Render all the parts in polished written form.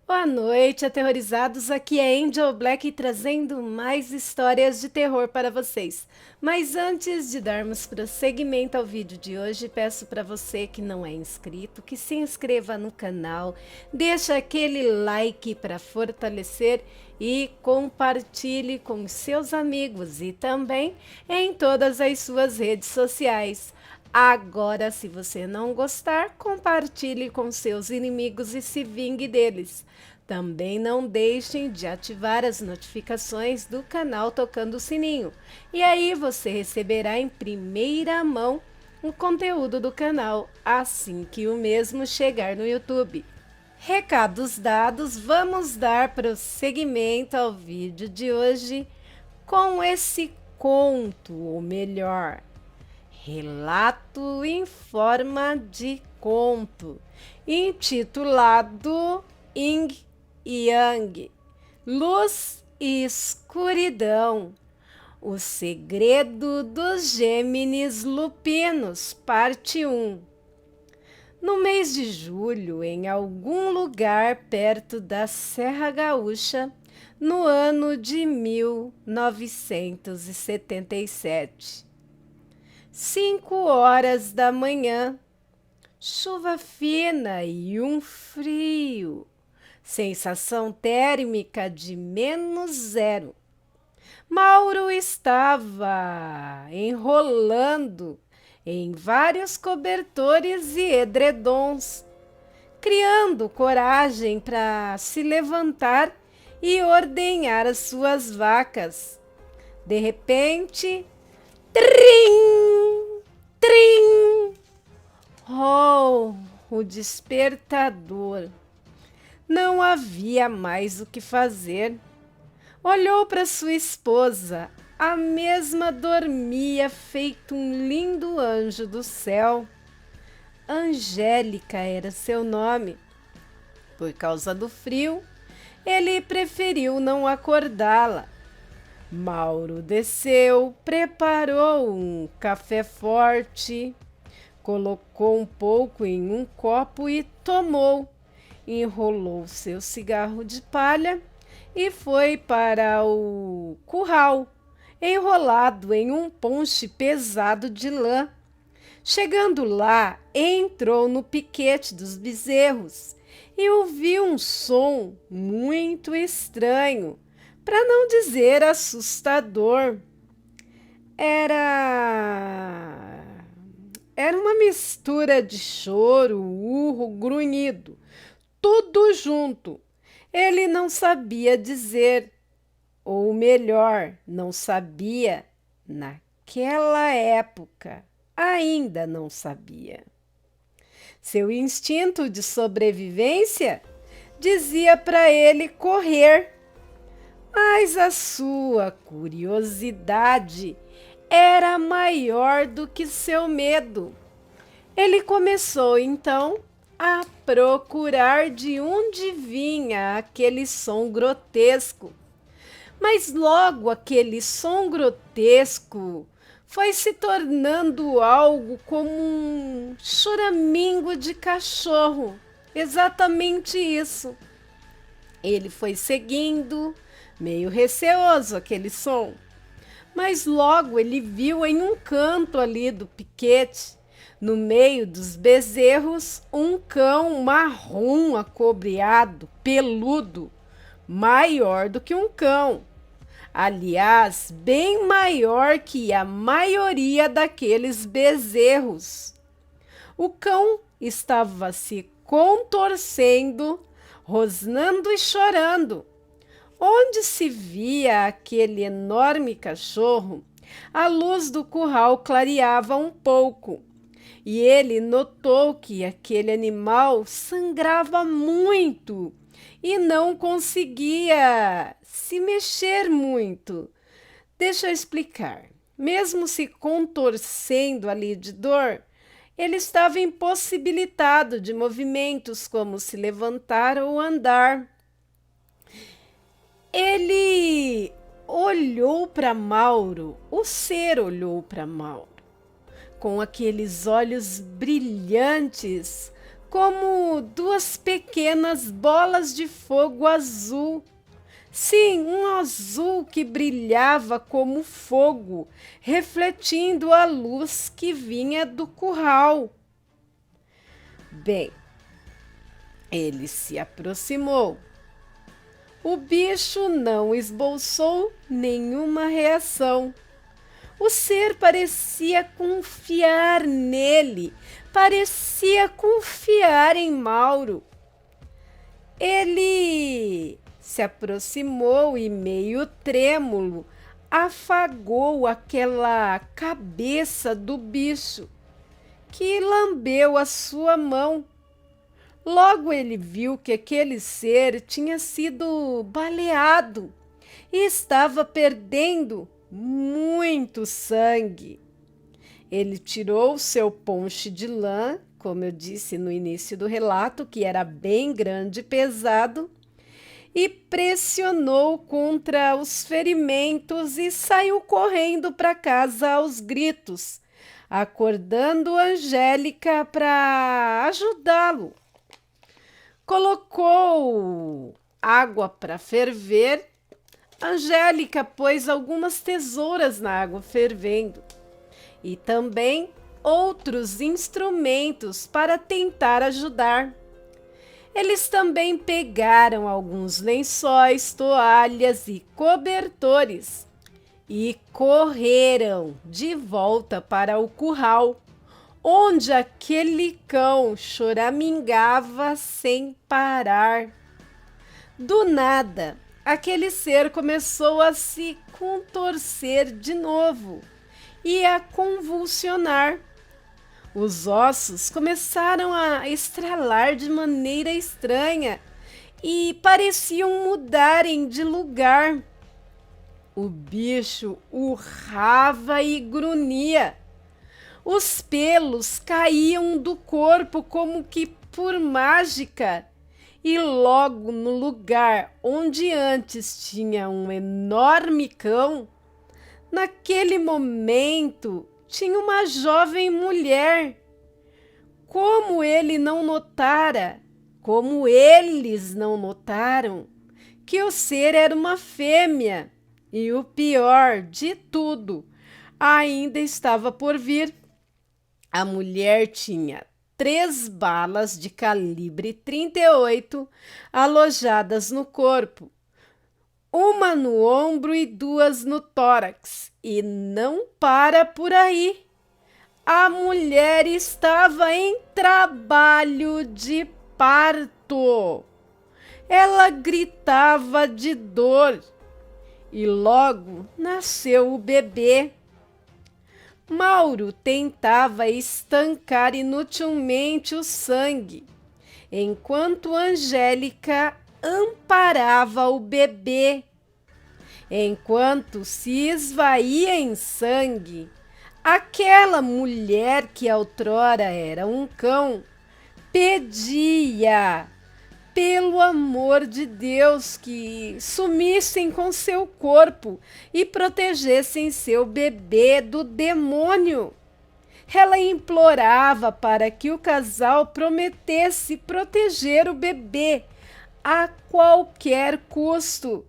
Boa noite, aterrorizados. Aqui é Angel Black trazendo mais histórias de terror para vocês. Mas antes de darmos prosseguimento ao vídeo de hoje, peço para você que não é inscrito que se inscreva no canal, deixa aquele like para fortalecer e compartilhe com seus amigos e também em todas as suas redes sociais. Agora, se você não gostar, compartilhe com seus inimigos e se vingue deles. Também não deixem de ativar as notificações do canal tocando o sininho. E aí você receberá em primeira mão o conteúdo do canal assim que o mesmo chegar no YouTube. Recados dados, vamos dar prosseguimento ao vídeo de hoje com esse conto, ou melhor, relato em forma de conto, intitulado Yin e Yang, Luz e Escuridão, o segredo dos Gêmeos Lupinos, parte 1. No mês de julho, em algum lugar perto da Serra Gaúcha, no ano de 1977. 5 horas da manhã, chuva fina e um frio, sensação térmica de -0. Mauro estava enrolando em vários cobertores e edredons, criando coragem para se levantar e ordenhar as suas vacas. De repente, trim, trim, oh, o despertador. Não havia mais o que fazer. Olhou para sua esposa. A mesma dormia feito um lindo anjo do céu. Angélica era seu nome. Por causa do frio, ele preferiu não acordá-la. Mauro desceu, preparou um café forte, colocou um pouco em um copo e tomou. Enrolou seu cigarro de palha e foi para o curral, enrolado em um ponche pesado de lã. Chegando lá, entrou no piquete dos bezerros e ouviu um som muito estranho, para não dizer assustador. Era uma mistura de choro, urro, grunhido, tudo junto. Ele não sabia dizer, ou melhor, não sabia naquela época. Ainda não sabia. Seu instinto de sobrevivência dizia para ele correr, mas a sua curiosidade era maior do que seu medo. Ele começou então a procurar de onde vinha aquele som grotesco. Mas logo aquele som grotesco foi se tornando algo como um choramingo de cachorro. Exatamente isso. Ele foi seguindo, meio receoso, aquele som. Mas logo ele viu em um canto ali do piquete, no meio dos bezerros, um cão marrom acobreado, peludo, maior do que um cão. Aliás, bem maior que a maioria daqueles bezerros. O cão estava se contorcendo, rosnando e chorando. Onde se via aquele enorme cachorro, a luz do curral clareava um pouco, e ele notou que aquele animal sangrava muito e não conseguia se mexer muito. Deixa eu explicar. Mesmo se contorcendo ali de dor, ele estava impossibilitado de movimentos como se levantar ou andar. Ele olhou para Mauro, o ser olhou para Mauro, com aqueles olhos brilhantes, como duas pequenas bolas de fogo azul. Sim, um azul que brilhava como fogo, refletindo a luz que vinha do curral. Bem, ele se aproximou. O bicho não esboçou nenhuma reação. O ser parecia confiar nele, parecia confiar em Mauro. Ele se aproximou e, meio trêmulo, afagou aquela cabeça do bicho, que lambeu a sua mão. Logo ele viu que aquele ser tinha sido baleado e estava perdendo muito sangue. Ele tirou seu ponche de lã, como eu disse no início do relato, que era bem grande e pesado, e pressionou contra os ferimentos e saiu correndo para casa aos gritos, acordando Angélica para ajudá-lo. Colocou água para ferver. Angélica pôs algumas tesouras na água fervendo e também outros instrumentos para tentar ajudar. Eles também pegaram alguns lençóis, toalhas e cobertores e correram de volta para o curral, onde aquele cão choramingava sem parar. Do nada, aquele ser começou a se contorcer de novo e a convulsionar. Os ossos começaram a estralar de maneira estranha e pareciam mudarem de lugar. O bicho urrava e grunhia. Os pelos caíam do corpo como que por mágica, e logo no lugar onde antes tinha um enorme cão, naquele momento tinha uma jovem mulher. Como ele não notara, como eles não notaram, que o ser era uma fêmea, e o pior de tudo ainda estava por vir. A mulher tinha 3 balas de calibre 38 alojadas no corpo, uma no ombro e 2 no tórax. E não para por aí. A mulher estava em trabalho de parto. Ela gritava de dor e logo nasceu o bebê. Mauro tentava estancar inutilmente o sangue, enquanto Angélica amparava o bebê. Enquanto se esvaía em sangue, aquela mulher que outrora era um cão pedia, pelo amor de Deus, que sumissem com seu corpo e protegessem seu bebê do demônio. Ela implorava para que o casal prometesse proteger o bebê a qualquer custo.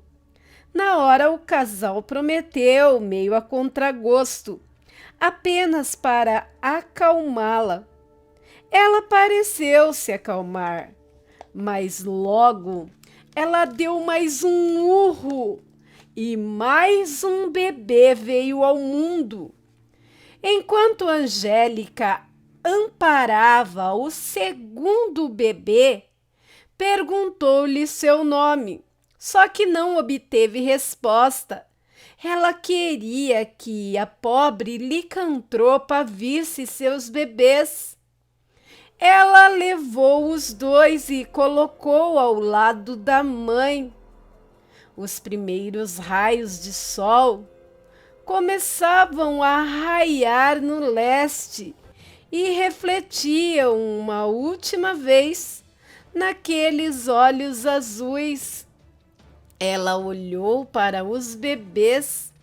Na hora, o casal prometeu, meio a contragosto, apenas para acalmá-la. Ela pareceu se acalmar, mas logo ela deu mais um urro e mais um bebê veio ao mundo. Enquanto Angélica amparava o segundo bebê, perguntou-lhe seu nome, só que não obteve resposta. Ela queria que a pobre licantropa visse seus bebês. Ela levou os 2 e colocou ao lado da mãe. Os primeiros raios de sol começavam a raiar no leste e refletiam uma última vez naqueles olhos azuis. Ela olhou para os bebês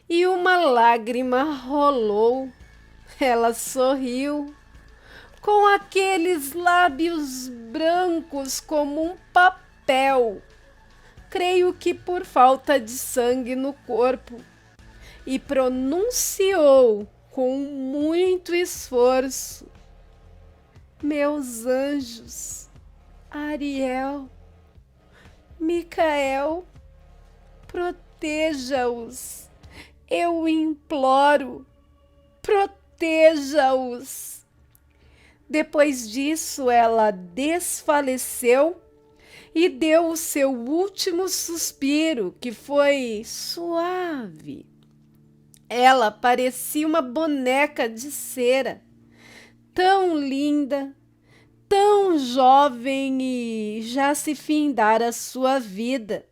e uma lágrima rolou. Ela sorriu. com aqueles lábios brancos como um papel, creio que por falta de sangue no corpo, e pronunciou com muito esforço: meus anjos, Ariel, Micael, proteja-os. Eu imploro, proteja-os. Depois disso, ela desfaleceu e deu o seu último suspiro, que foi suave. Ela parecia uma boneca de cera, tão linda, tão jovem, e já se findara sua vida.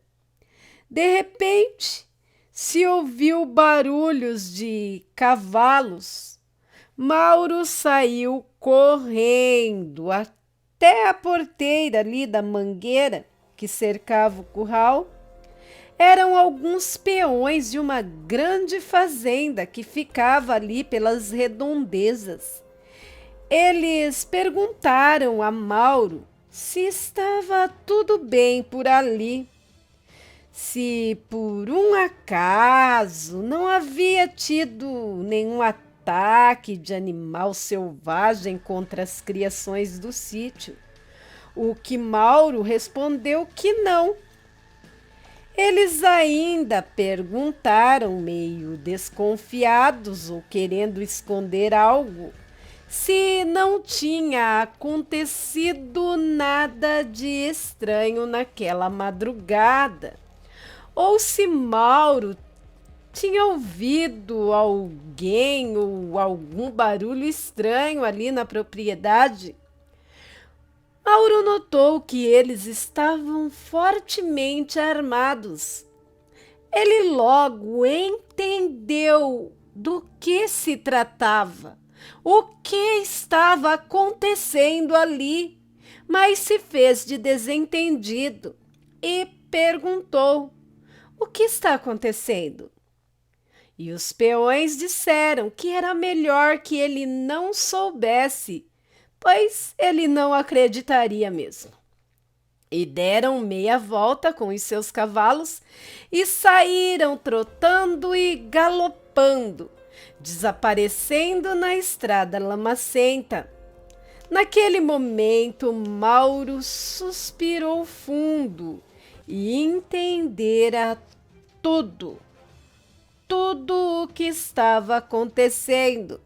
De repente, se ouviu barulhos de cavalos. Mauro saiu correndo até a porteira ali da mangueira que cercava o curral. Eram alguns peões de uma grande fazenda que ficava ali pelas redondezas. Eles perguntaram a Mauro se estava tudo bem por ali, se por um acaso não havia tido nenhum ataque de animal selvagem contra as criações do sítio. O que Mauro respondeu que não. Eles ainda perguntaram, meio desconfiados ou querendo esconder algo, se não tinha acontecido nada de estranho naquela madrugada, ou se Mauro tinha ouvido alguém ou algum barulho estranho ali na propriedade. Mauro notou que eles estavam fortemente armados. Ele logo entendeu do que se tratava, o que estava acontecendo ali, mas se fez de desentendido e perguntou: o que está acontecendo? E os peões disseram que era melhor que ele não soubesse, pois ele não acreditaria mesmo. E deram meia volta com os seus cavalos e saíram trotando e galopando, desaparecendo na estrada lamacenta. Naquele momento, Mauro suspirou fundo e entendera tudo o que estava acontecendo.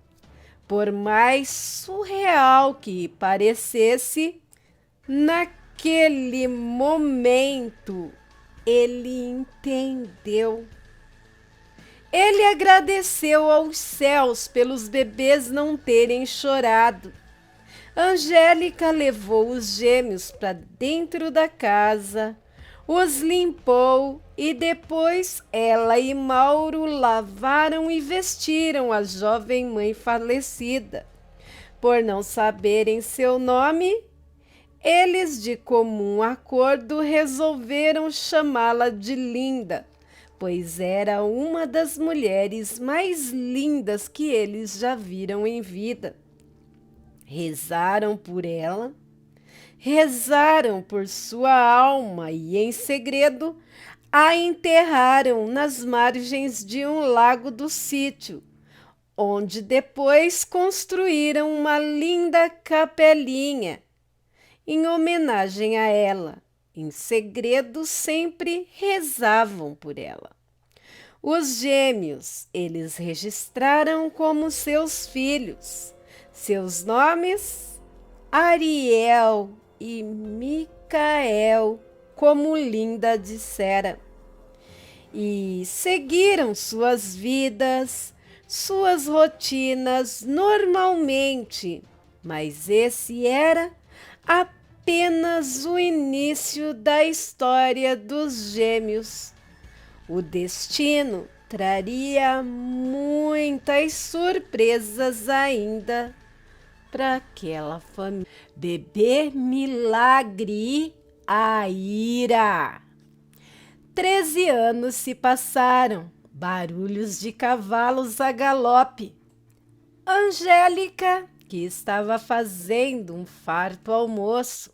Por mais surreal que parecesse, naquele momento ele entendeu. Ele agradeceu aos céus pelos bebês não terem chorado. Angélica levou os gêmeos para dentro da casa, os limpou e depois ela e Mauro lavaram e vestiram a jovem mãe falecida. Por não saberem seu nome, eles de comum acordo resolveram chamá-la de Linda, pois era uma das mulheres mais lindas que eles já viram em vida. Rezaram por ela, rezaram por sua alma e, em segredo, a enterraram nas margens de um lago do sítio, onde depois construíram uma linda capelinha em homenagem a ela. Em segredo, sempre rezavam por ela. Os gêmeos eles registraram como seus filhos. Seus nomes: Ariel e Micael, como Linda dissera. E seguiram suas vidas, suas rotinas normalmente, mas esse era apenas o início da história dos gêmeos. O destino traria muitas surpresas ainda para aquela família. Bebê Milagre Aira. 13 anos se passaram, barulhos de cavalos a galope. Angélica, que estava fazendo um farto almoço.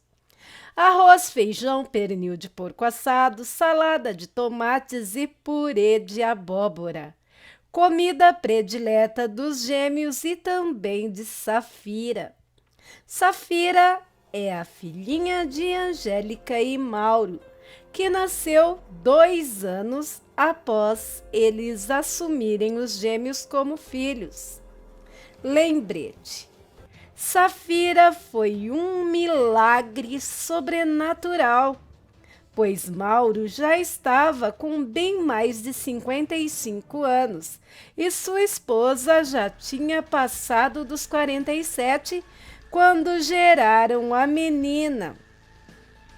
Arroz, feijão, pernil de porco assado, salada de tomates e purê de abóbora. Comida predileta dos gêmeos e também de Safira. Safira é a filhinha de Angélica e Mauro, que nasceu 2 anos após eles assumirem os gêmeos como filhos. Lembrete: Safira foi um milagre sobrenatural, pois Mauro já estava com bem mais de 55 anos e sua esposa já tinha passado dos 47 quando geraram a menina.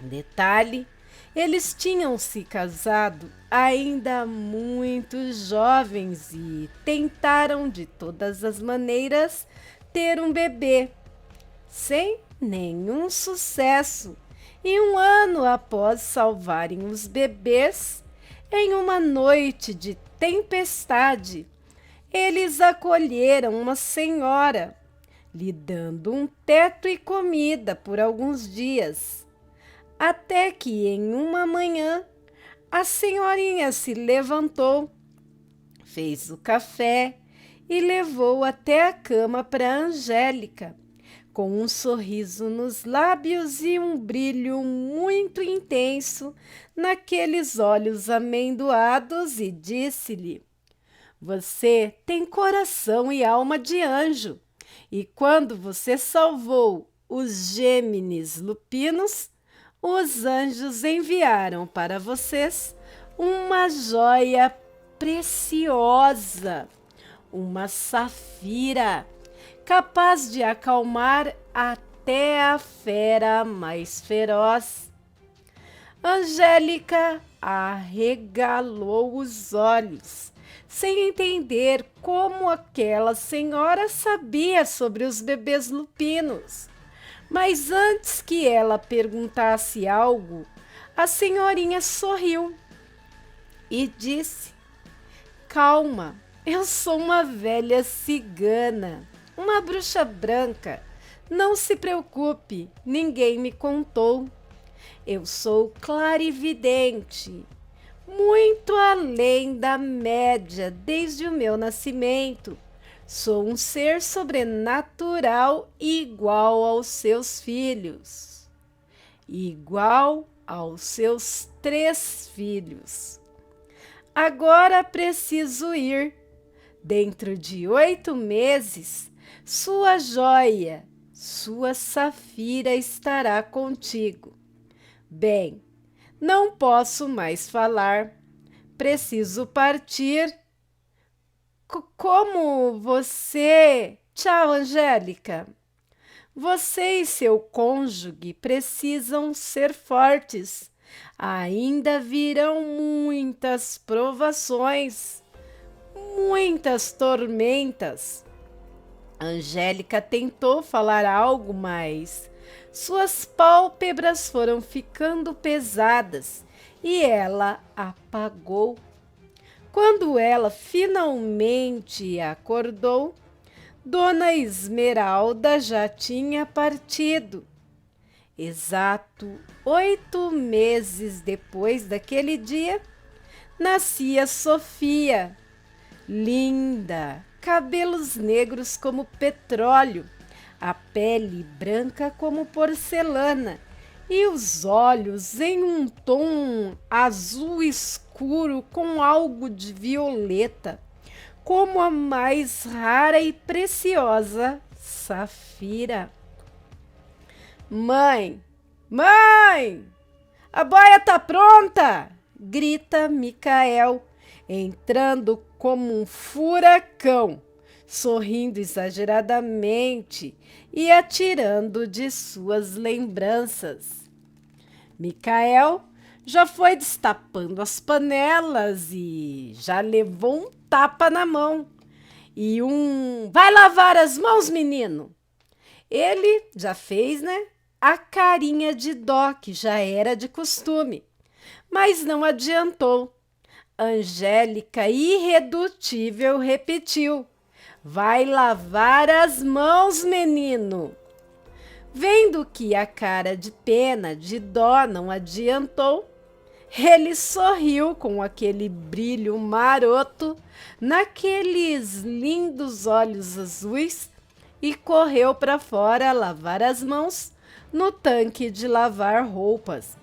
Detalhe: eles tinham se casado ainda muito jovens e tentaram de todas as maneiras ter um bebê, sem nenhum sucesso. E 1 ano após salvarem os bebês, em uma noite de tempestade, eles acolheram uma senhora, lhe dando um teto e comida por alguns dias. Até que em uma manhã, a senhorinha se levantou, fez o café e levou até a cama para Angélica, com um sorriso nos lábios e um brilho muito intenso naqueles olhos amendoados, e disse-lhe: "Você tem coração e alma de anjo, e quando você salvou os Gêmeos lupinos, os anjos enviaram para vocês uma joia preciosa, uma safira, capaz de acalmar até a fera mais feroz." Angélica arregalou os olhos, sem entender como aquela senhora sabia sobre os bebês lupinos. Mas antes que ela perguntasse algo, a senhorinha sorriu e disse: "Calma, eu sou uma velha cigana, uma bruxa branca. Não se preocupe, ninguém me contou. Eu sou clarividente, muito além da média desde o meu nascimento. Sou um ser sobrenatural igual aos seus filhos, igual aos seus 3 filhos. Agora preciso ir. Dentro de 8 meses, sua joia, sua safira estará contigo. Bem, não posso mais falar. Preciso partir. Como você... Tchau, Angélica. Você e seu cônjuge precisam ser fortes. Ainda virão muitas provações, muitas tormentas." Angélica tentou falar algo, mas suas pálpebras foram ficando pesadas e ela apagou. Quando ela finalmente acordou, Dona Esmeralda já tinha partido. Exato 8 meses depois daquele dia, nascia Sofia, linda, cabelos negros como petróleo, a pele branca como porcelana e os olhos em um tom azul escuro com algo de violeta, como a mais rara e preciosa safira. "Mãe, mãe, a boia tá pronta!" grita Micael, entrando como um furacão, sorrindo exageradamente e atirando de suas lembranças. Micael já foi destapando as panelas e já levou um tapa na mão e "Vai lavar as mãos, menino!" Ele já fez, né? A carinha de dó, que já era de costume, mas não adiantou. Angélica, irredutível, repetiu: Vai lavar as mãos, menino. Vendo que a cara de pena, de dó não adiantou, ele sorriu com aquele brilho maroto naqueles lindos olhos azuis e correu para fora lavar as mãos no tanque de lavar roupas.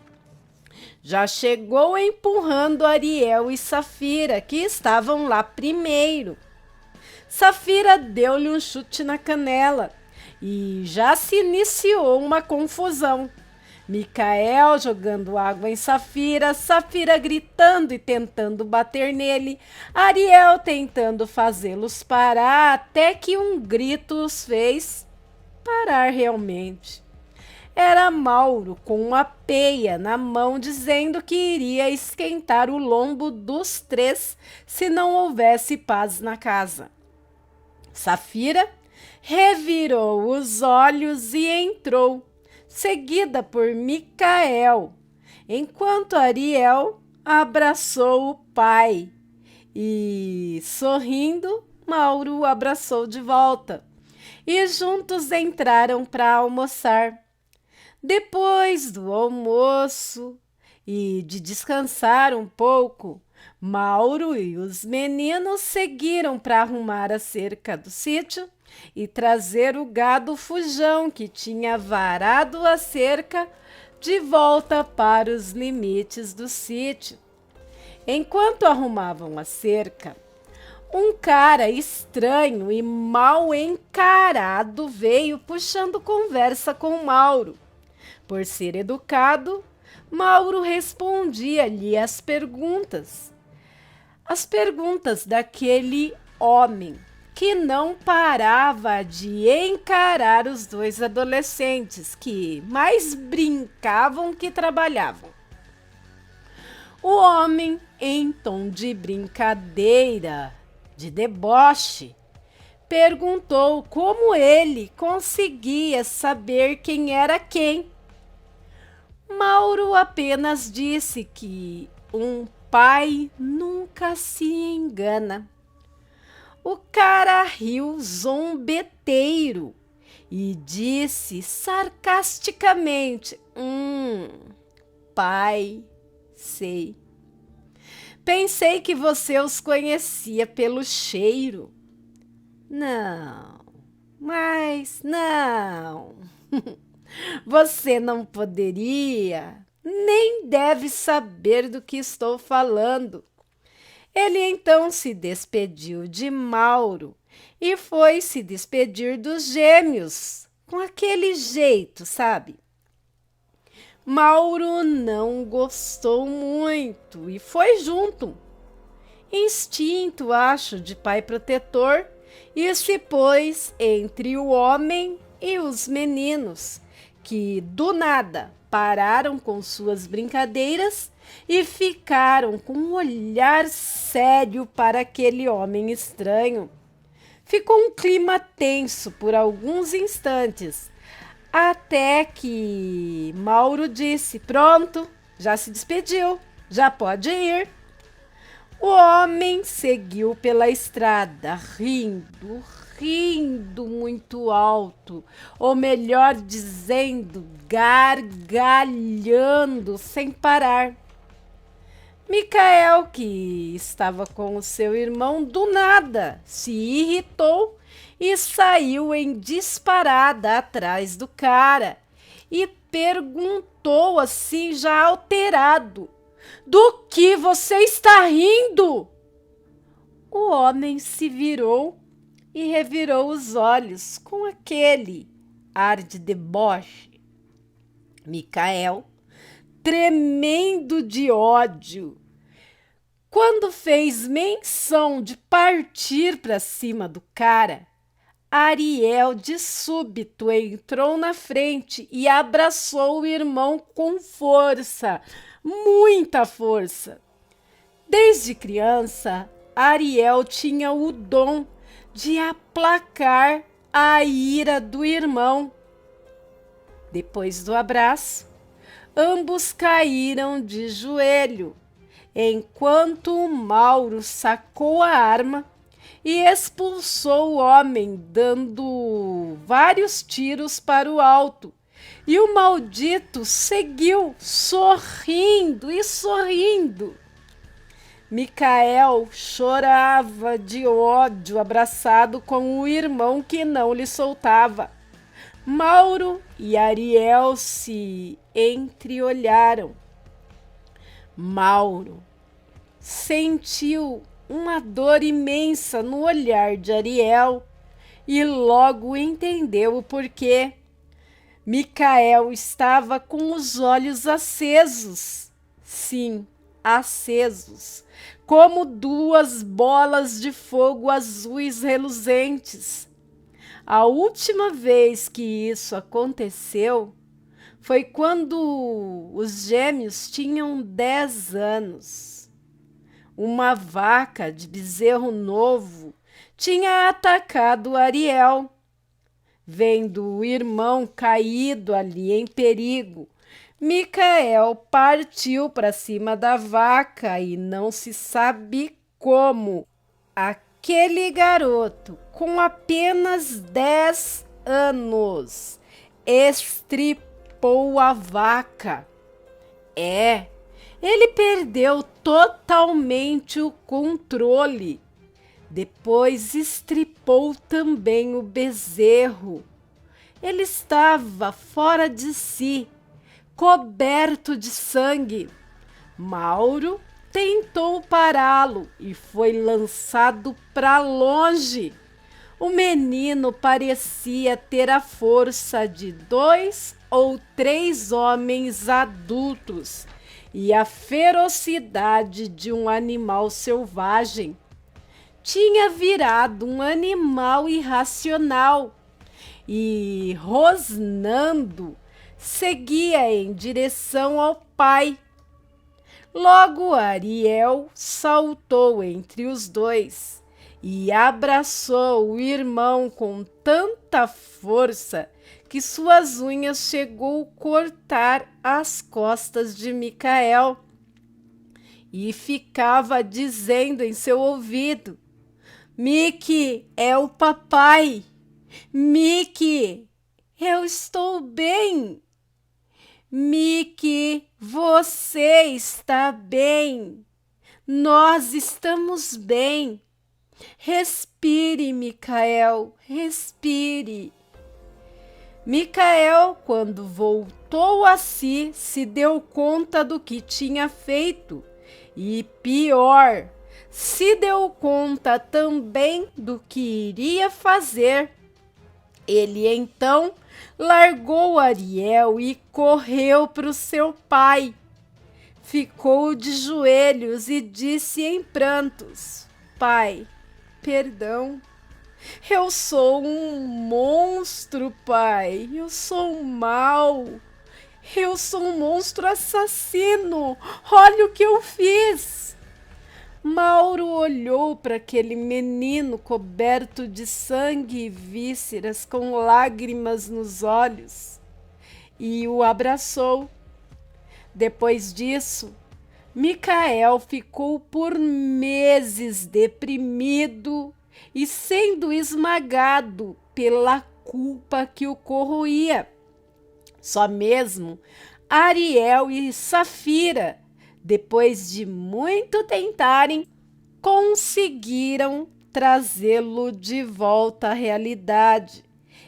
Já chegou empurrando Ariel e Safira, que estavam lá primeiro. Safira deu-lhe um chute na canela e já se iniciou uma confusão. Micael jogando água em Safira, Safira gritando e tentando bater nele, Ariel tentando fazê-los parar, até que um grito os fez parar realmente. Era Mauro com uma peia na mão dizendo que iria esquentar o lombo dos três se não houvesse paz na casa. Safira revirou os olhos e entrou, seguida por Micael, enquanto Ariel abraçou o pai e, sorrindo, Mauro o abraçou de volta e juntos entraram para almoçar. Depois do almoço e de descansar um pouco, Mauro e os meninos seguiram para arrumar a cerca do sítio e trazer o gado fujão que tinha varado a cerca de volta para os limites do sítio. Enquanto arrumavam a cerca, um cara estranho e mal encarado veio puxando conversa com Mauro. Por ser educado, Mauro respondia-lhe as perguntas daquele homem que não parava de encarar os dois adolescentes que mais brincavam que trabalhavam. O homem, em tom de brincadeira, de deboche, perguntou como ele conseguia saber quem era quem. Mauro apenas disse que um pai nunca se engana. O cara riu zombeteiro e disse sarcasticamente: pai, sei. Pensei que você os conhecia pelo cheiro. Não, mas não. Você não poderia, nem deve saber do que estou falando. Ele então se despediu de Mauro e foi se despedir dos gêmeos, com aquele jeito, sabe? Mauro não gostou muito e foi junto. Instinto, acho, de pai protetor, e se pôs entre o homem e os meninos, que do nada pararam com suas brincadeiras e ficaram com um olhar sério para aquele homem estranho. Ficou um clima tenso por alguns instantes, até que Mauro disse: pronto, já se despediu, já pode ir. O homem seguiu pela estrada, rindo muito alto, ou melhor dizendo, gargalhando sem parar. Micael, que estava com o seu irmão, do nada se irritou e saiu em disparada atrás do cara e perguntou assim, já alterado: do que você está rindo? O homem se virou e revirou os olhos com aquele ar de deboche. Micael, tremendo de ódio, quando fez menção de partir para cima do cara, Ariel de súbito entrou na frente e abraçou o irmão com força, muita força. Desde criança, Ariel tinha o dom de aplacar a ira do irmão. Depois do abraço, ambos caíram de joelho, enquanto Mauro sacou a arma e expulsou o homem, dando vários tiros para o alto. E o maldito seguiu, sorrindo e sorrindo. Micael chorava de ódio, abraçado com o irmão que não lhe soltava. Mauro e Ariel se entreolharam. Mauro sentiu uma dor imensa no olhar de Ariel e logo entendeu o porquê. Micael estava com os olhos acesos. Sim, acesos, como duas bolas de fogo azuis reluzentes. A última vez que isso aconteceu foi quando os gêmeos tinham 10 anos. Uma vaca de bezerro novo tinha atacado Ariel. Vendo o irmão caído ali em perigo, Micael partiu para cima da vaca e não se sabe como. Aquele garoto, com apenas 10 anos, estripou a vaca. Ele perdeu totalmente o controle. Depois estripou também o bezerro. Ele estava fora de si, coberto de sangue. Mauro tentou pará-lo e foi lançado para longe. O menino parecia ter a força de 2 ou 3 homens adultos e a ferocidade de um animal selvagem. Tinha virado um animal irracional e, rosnando, seguia em direção ao pai. Logo Ariel saltou entre os dois e abraçou o irmão com tanta força que suas unhas chegou a cortar as costas de Micael e ficava dizendo em seu ouvido: Miki, é o papai. Miki, eu estou bem. Miki, você está bem. Nós estamos bem. Respire, Micael, respire. Micael, quando voltou a si, se deu conta do que tinha feito. E pior, se deu conta também do que iria fazer. Ele então largou Ariel e correu para o seu pai. Ficou de joelhos e disse em prantos: Pai, perdão. Eu sou um monstro, pai. Eu sou um mau. Eu sou um monstro assassino. Olha o que eu fiz. Mauro olhou para aquele menino coberto de sangue e vísceras, com lágrimas nos olhos, e o abraçou. Depois disso, Micael ficou por meses deprimido e sendo esmagado pela culpa que o corroía. Só mesmo Ariel e Safira, depois de muito tentarem, conseguiram trazê-lo de volta à realidade.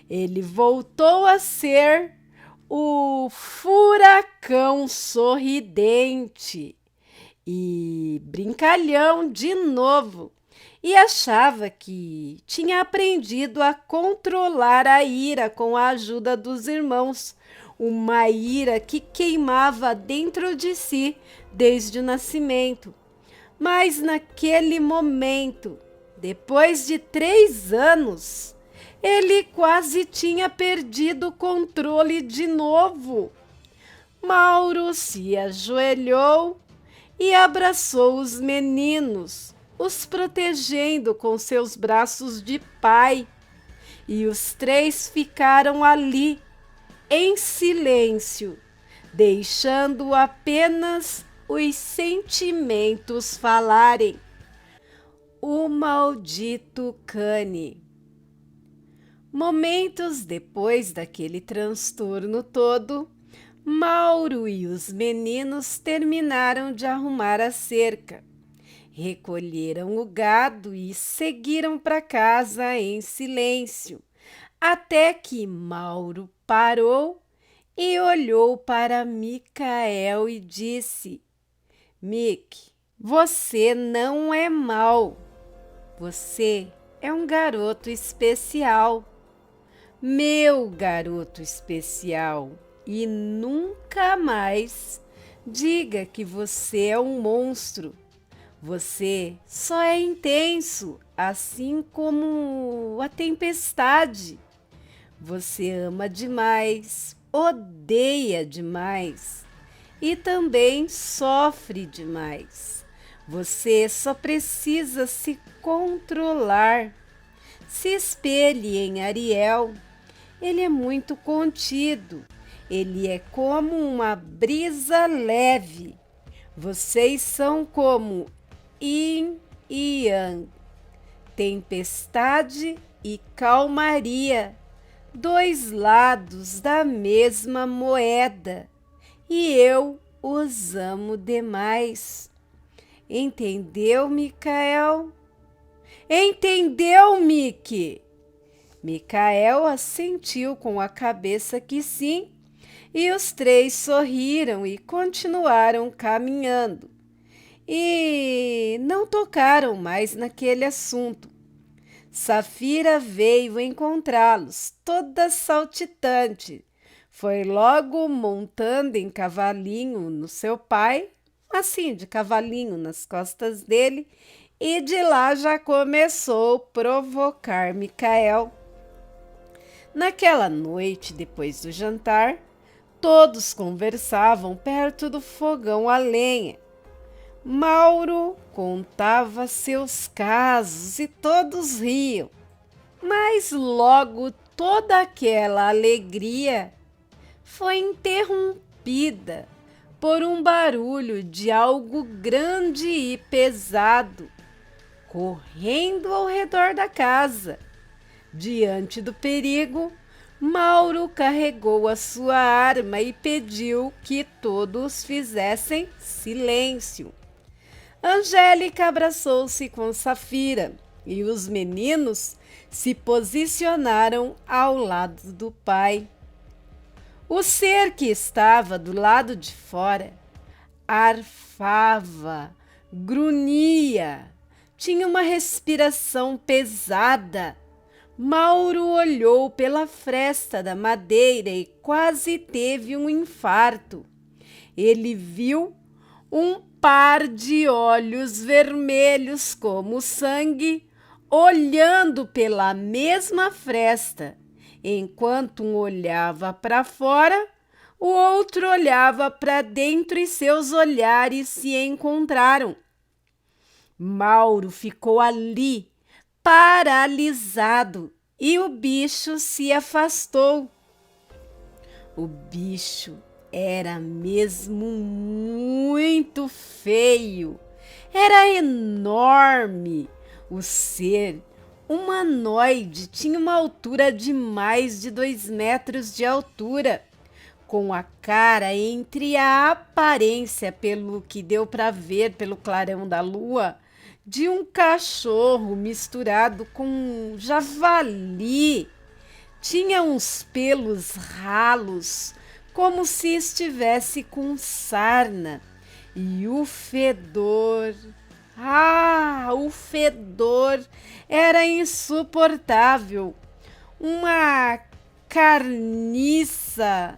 Ele voltou a ser o furacão sorridente e brincalhão de novo, e achava que tinha aprendido a controlar a ira com a ajuda dos irmãos, uma ira que queimava dentro de si desde o nascimento. Mas naquele momento, depois de 3 anos, ele quase tinha perdido o controle de novo. Mauro se ajoelhou e abraçou os meninos, os protegendo com seus braços de pai. E os 3 ficaram ali, em silêncio, deixando apenas os sentimentos falarem. O maldito Cane. Momentos depois daquele transtorno todo, Mauro e os meninos terminaram de arrumar a cerca, recolheram o gado e seguiram para casa em silêncio, até que Mauro parou e olhou para Micael e disse: Mick, você não é mau. Você é um garoto especial. Meu garoto especial. E nunca mais diga que você é um monstro. Você só é intenso, assim como a tempestade. Você ama demais, odeia demais e também sofre demais. Você só precisa se controlar. Se espelhe em Ariel. Ele é muito contido. Ele é como uma brisa leve. Vocês são como Yin e Yang, tempestade e calmaria, dois lados da mesma moeda. E eu os amo demais. Entendeu, Micael? Entendeu, Mickey? Micael assentiu com a cabeça que sim, e os três sorriram e continuaram caminhando. E não tocaram mais naquele assunto. Safira veio encontrá-los, toda saltitante. Foi logo montando em cavalinho no seu pai, assim, de cavalinho nas costas dele, e de lá já começou a provocar Micael. Naquela noite, depois do jantar, todos conversavam perto do fogão a lenha. Mauro contava seus casos e todos riam, mas logo toda aquela alegria foi interrompida por um barulho de algo grande e pesado correndo ao redor da casa. Diante do perigo, Mauro carregou a sua arma e pediu que todos fizessem silêncio. Angélica abraçou-se com Safira e os meninos se posicionaram ao lado do pai. O ser que estava do lado de fora arfava, grunhia, tinha uma respiração pesada. Mauro olhou pela fresta da madeira e quase teve um infarto. Ele viu um par de olhos vermelhos como sangue olhando pela mesma fresta. Enquanto um olhava para fora, o outro olhava para dentro e seus olhares se encontraram. Mauro ficou ali, paralisado, e o bicho se afastou. O bicho era mesmo muito feio, era enorme. O ser humanoide tinha uma altura de mais de 2 metros de altura, com a cara entre a aparência, pelo que deu para ver pelo clarão da lua, de um cachorro misturado com um javali. Tinha uns pelos ralos, como se estivesse com sarna. E o fedor, o fedor era insuportável. Uma carniça.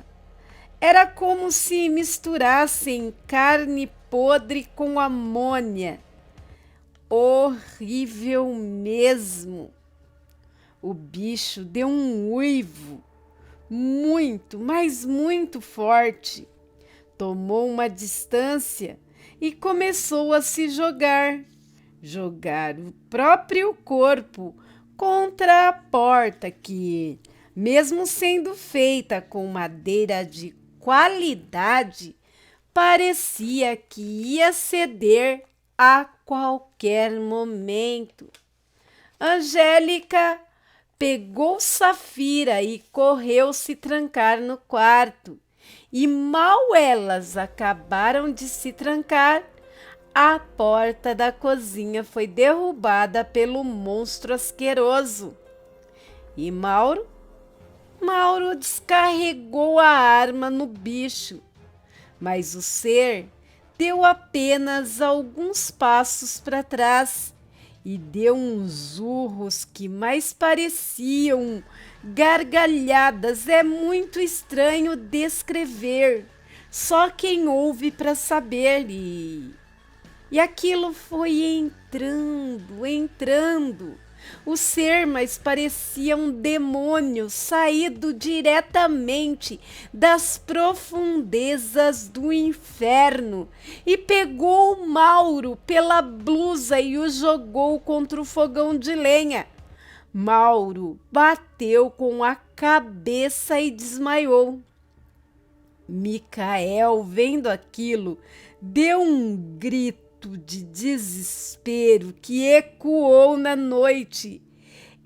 Era como se misturassem carne podre com amônia. Horrível mesmo. O bicho deu um uivo muito, mas muito forte. Tomou uma distância e começou a se jogar o próprio corpo contra a porta que, mesmo sendo feita com madeira de qualidade, parecia que ia ceder a qualquer momento. Angélica pegou Safira e correu se trancar no quarto. E mal elas acabaram de se trancar, a porta da cozinha foi derrubada pelo monstro asqueroso. E Mauro descarregou a arma no bicho, mas o ser deu apenas alguns passos para trás e deu uns urros que mais pareciam gargalhadas. É muito estranho descrever, só quem ouve para saber. E aquilo foi entrando. O ser mais parecia um demônio saído diretamente das profundezas do inferno e pegou o Mauro pela blusa e o jogou contra o fogão de lenha. Mauro bateu com a cabeça e desmaiou. Micael, vendo aquilo, deu um grito de desespero que ecoou na noite.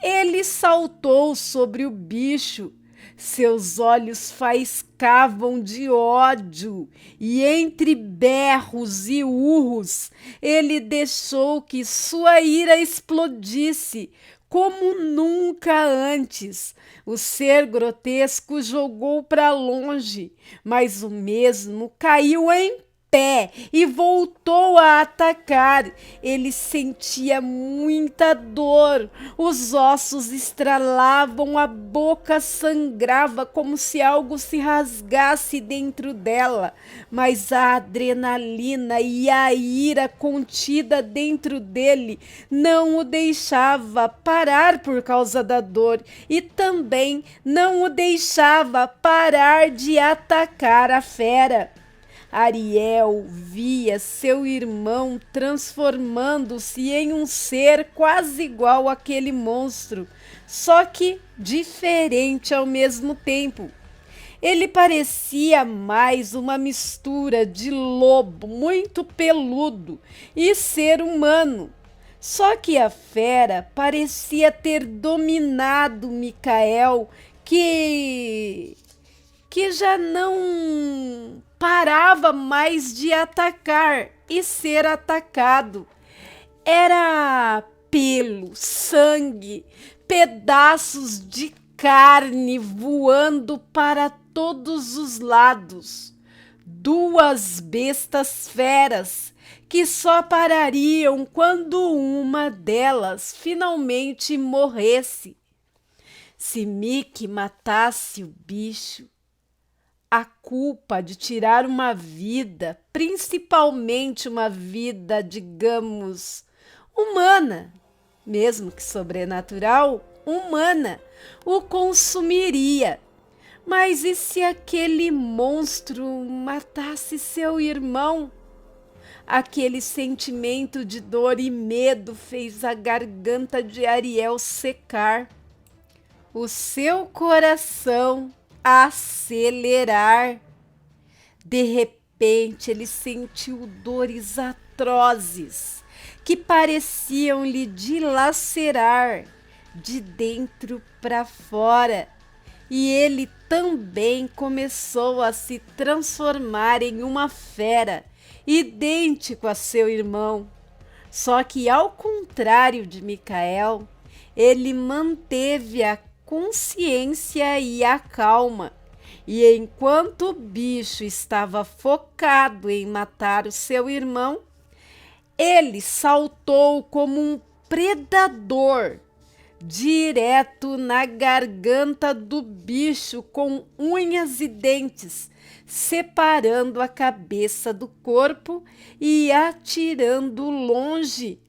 Ele saltou sobre o bicho, seus olhos faiscavam de ódio e entre berros e urros ele deixou que sua ira explodisse como nunca antes. O ser grotesco jogou para longe, mas o mesmo caiu em pé e voltou a atacar. Ele sentia muita dor, os ossos estralavam, a boca sangrava como se algo se rasgasse dentro dela, mas a adrenalina e a ira contida dentro dele não o deixava parar por causa da dor e também não o deixava parar de atacar a fera. Ariel via seu irmão transformando-se em um ser quase igual àquele monstro, só que diferente ao mesmo tempo. Ele parecia mais uma mistura de lobo muito peludo e ser humano. Só que a fera parecia ter dominado Micael, que já não parava mais de atacar e ser atacado. Era pelo, sangue, pedaços de carne voando para todos os lados. Duas bestas feras que só parariam quando uma delas finalmente morresse. Se Mickey matasse o bicho, a culpa de tirar uma vida, principalmente uma vida, digamos, humana, mesmo que sobrenatural, humana, o consumiria. Mas e se aquele monstro matasse seu irmão? Aquele sentimento de dor e medo fez a garganta de Ariel secar, o seu coração acelerar. De repente, ele sentiu dores atrozes que pareciam lhe dilacerar de dentro para fora. E ele também começou a se transformar em uma fera, idêntico a seu irmão. Só que, ao contrário de Micael, ele manteve a consciência e a calma. E enquanto o bicho estava focado em matar o seu irmão, ele saltou como um predador direto na garganta do bicho com unhas e dentes, separando a cabeça do corpo e atirando longe.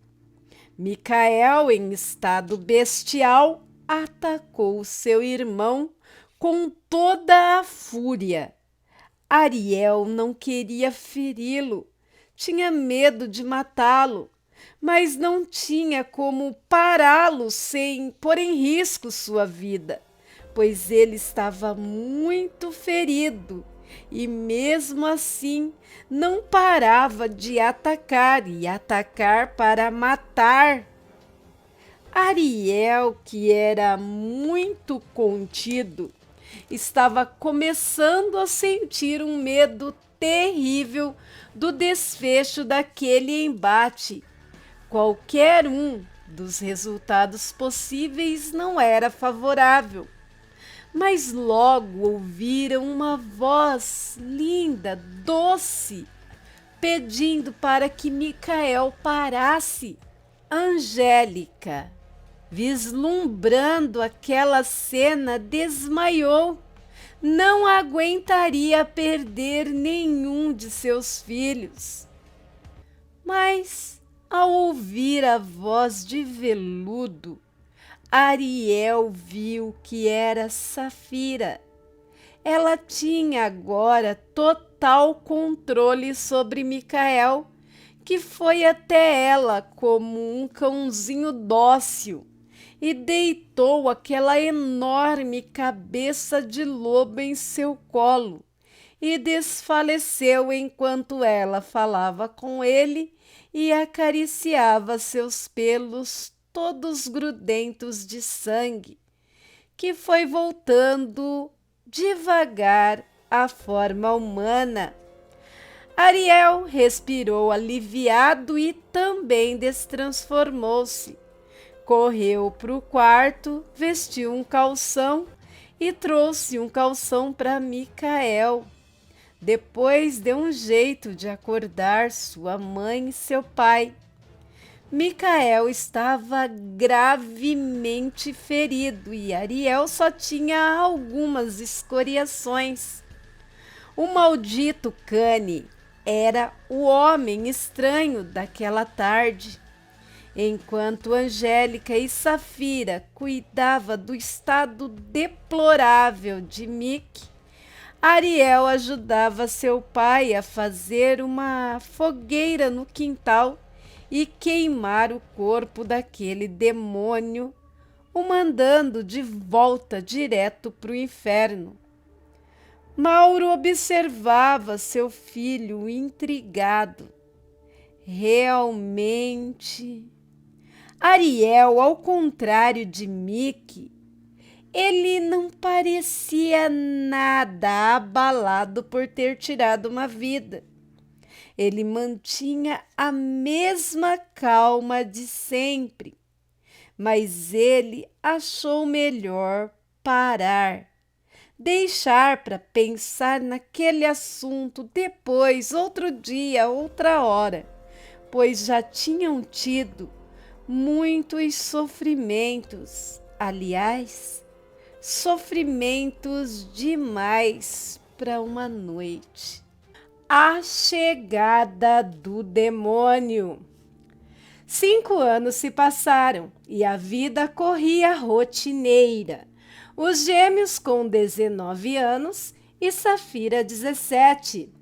Micael, em estado bestial, atacou seu irmão com toda a fúria. Ariel não queria feri-lo, tinha medo de matá-lo, mas não tinha como pará-lo sem pôr em risco sua vida, pois ele estava muito ferido e mesmo assim não parava de atacar e atacar para matar. Ariel, que era muito contido, estava começando a sentir um medo terrível do desfecho daquele embate. Qualquer um dos resultados possíveis não era favorável. Mas logo ouviram uma voz linda, doce, pedindo para que Micael parasse. Angélica, vislumbrando aquela cena, desmaiou. Não aguentaria perder nenhum de seus filhos. Mas, ao ouvir a voz de veludo, Ariel viu que era Safira. Ela tinha agora total controle sobre Micael, que foi até ela como um cãozinho dócil e deitou aquela enorme cabeça de lobo em seu colo e desfaleceu enquanto ela falava com ele e acariciava seus pelos todos grudentos de sangue, que foi voltando devagar à forma humana. Ariel respirou aliviado e também destransformou-se. Correu para o quarto, vestiu um calção e trouxe um calção para Micael. Depois deu um jeito de acordar sua mãe e seu pai. Micael estava gravemente ferido e Ariel só tinha algumas escoriações. O maldito Cane era o homem estranho daquela tarde. Enquanto Angélica e Safira cuidavam do estado deplorável de Mick, Ariel ajudava seu pai a fazer uma fogueira no quintal e queimar o corpo daquele demônio, o mandando de volta direto para o inferno. Mauro observava seu filho intrigado. Realmente, Ariel, ao contrário de Mickey, ele não parecia nada abalado por ter tirado uma vida. Ele mantinha a mesma calma de sempre, mas ele achou melhor parar, deixar para pensar naquele assunto depois, outro dia, outra hora, pois já tinham tido muitos sofrimentos, aliás, sofrimentos demais para uma noite. A chegada do demônio. 5 anos se passaram e a vida corria rotineira. Os gêmeos com 19 anos e Safira 17.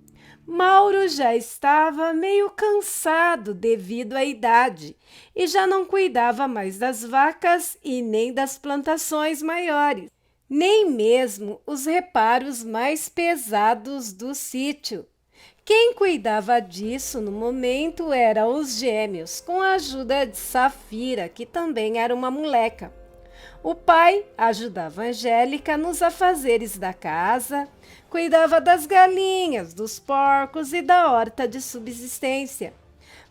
Mauro já estava meio cansado devido à idade e já não cuidava mais das vacas e nem das plantações maiores, nem mesmo os reparos mais pesados do sítio. Quem cuidava disso no momento eram os gêmeos, com a ajuda de Safira, que também era uma moleca. O pai ajudava a Angélica nos afazeres da casa, cuidava das galinhas, dos porcos e da horta de subsistência.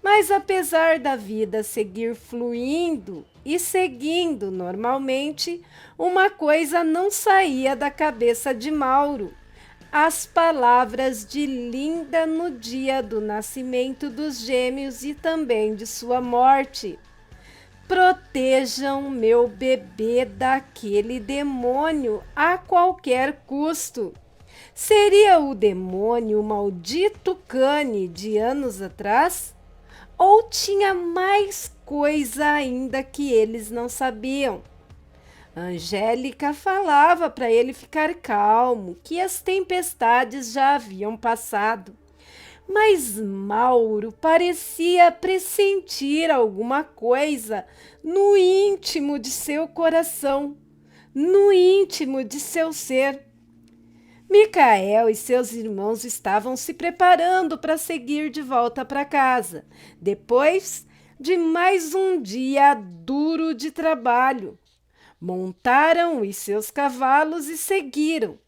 Mas apesar da vida seguir fluindo e seguindo normalmente, uma coisa não saía da cabeça de Mauro: as palavras de Linda no dia do nascimento dos gêmeos e também de sua morte. Protejam meu bebê daquele demônio a qualquer custo. Seria o demônio o maldito Cane de anos atrás? Ou tinha mais coisa ainda que eles não sabiam? Angélica falava para ele ficar calmo, que as tempestades já haviam passado. Mas Mauro parecia pressentir alguma coisa no íntimo de seu coração, no íntimo de seu ser. Micael e seus irmãos estavam se preparando para seguir de volta para casa, depois de mais um dia duro de trabalho. Montaram os seus cavalos e seguiram.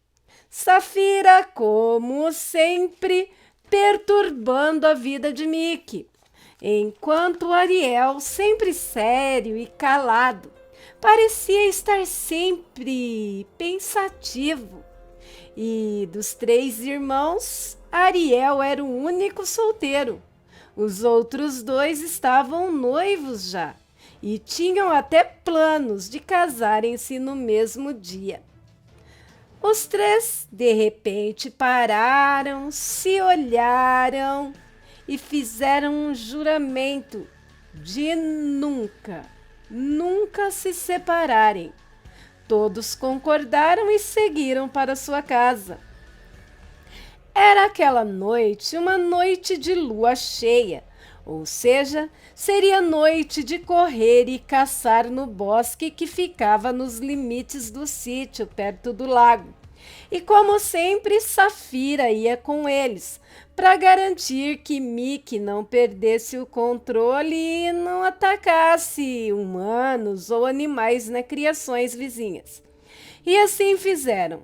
Safira, como sempre, perturbando a vida de Mickey, enquanto Ariel, sempre sério e calado, parecia estar sempre pensativo. E dos 3 irmãos, Ariel era o único solteiro. Os outros 2 estavam noivos já e tinham até planos de casarem-se no mesmo dia. Os 3, de repente, pararam, se olharam e fizeram um juramento de nunca, nunca se separarem. Todos concordaram e seguiram para sua casa. Era aquela noite uma noite de lua cheia, ou seja, seria noite de correr e caçar no bosque que ficava nos limites do sítio, perto do lago. E como sempre, Safira ia com eles, para garantir que Mickey não perdesse o controle e não atacasse humanos ou animais nas criações vizinhas. E assim fizeram.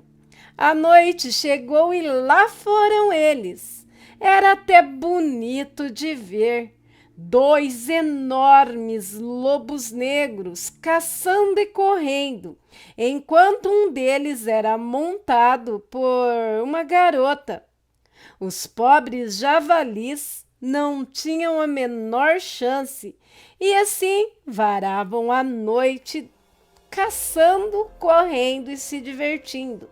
A noite chegou e lá foram eles. Era até bonito de ver. 2 enormes lobos negros caçando e correndo, enquanto um deles era montado por uma garota. Os pobres javalis não tinham a menor chance e assim varavam a noite caçando, correndo e se divertindo.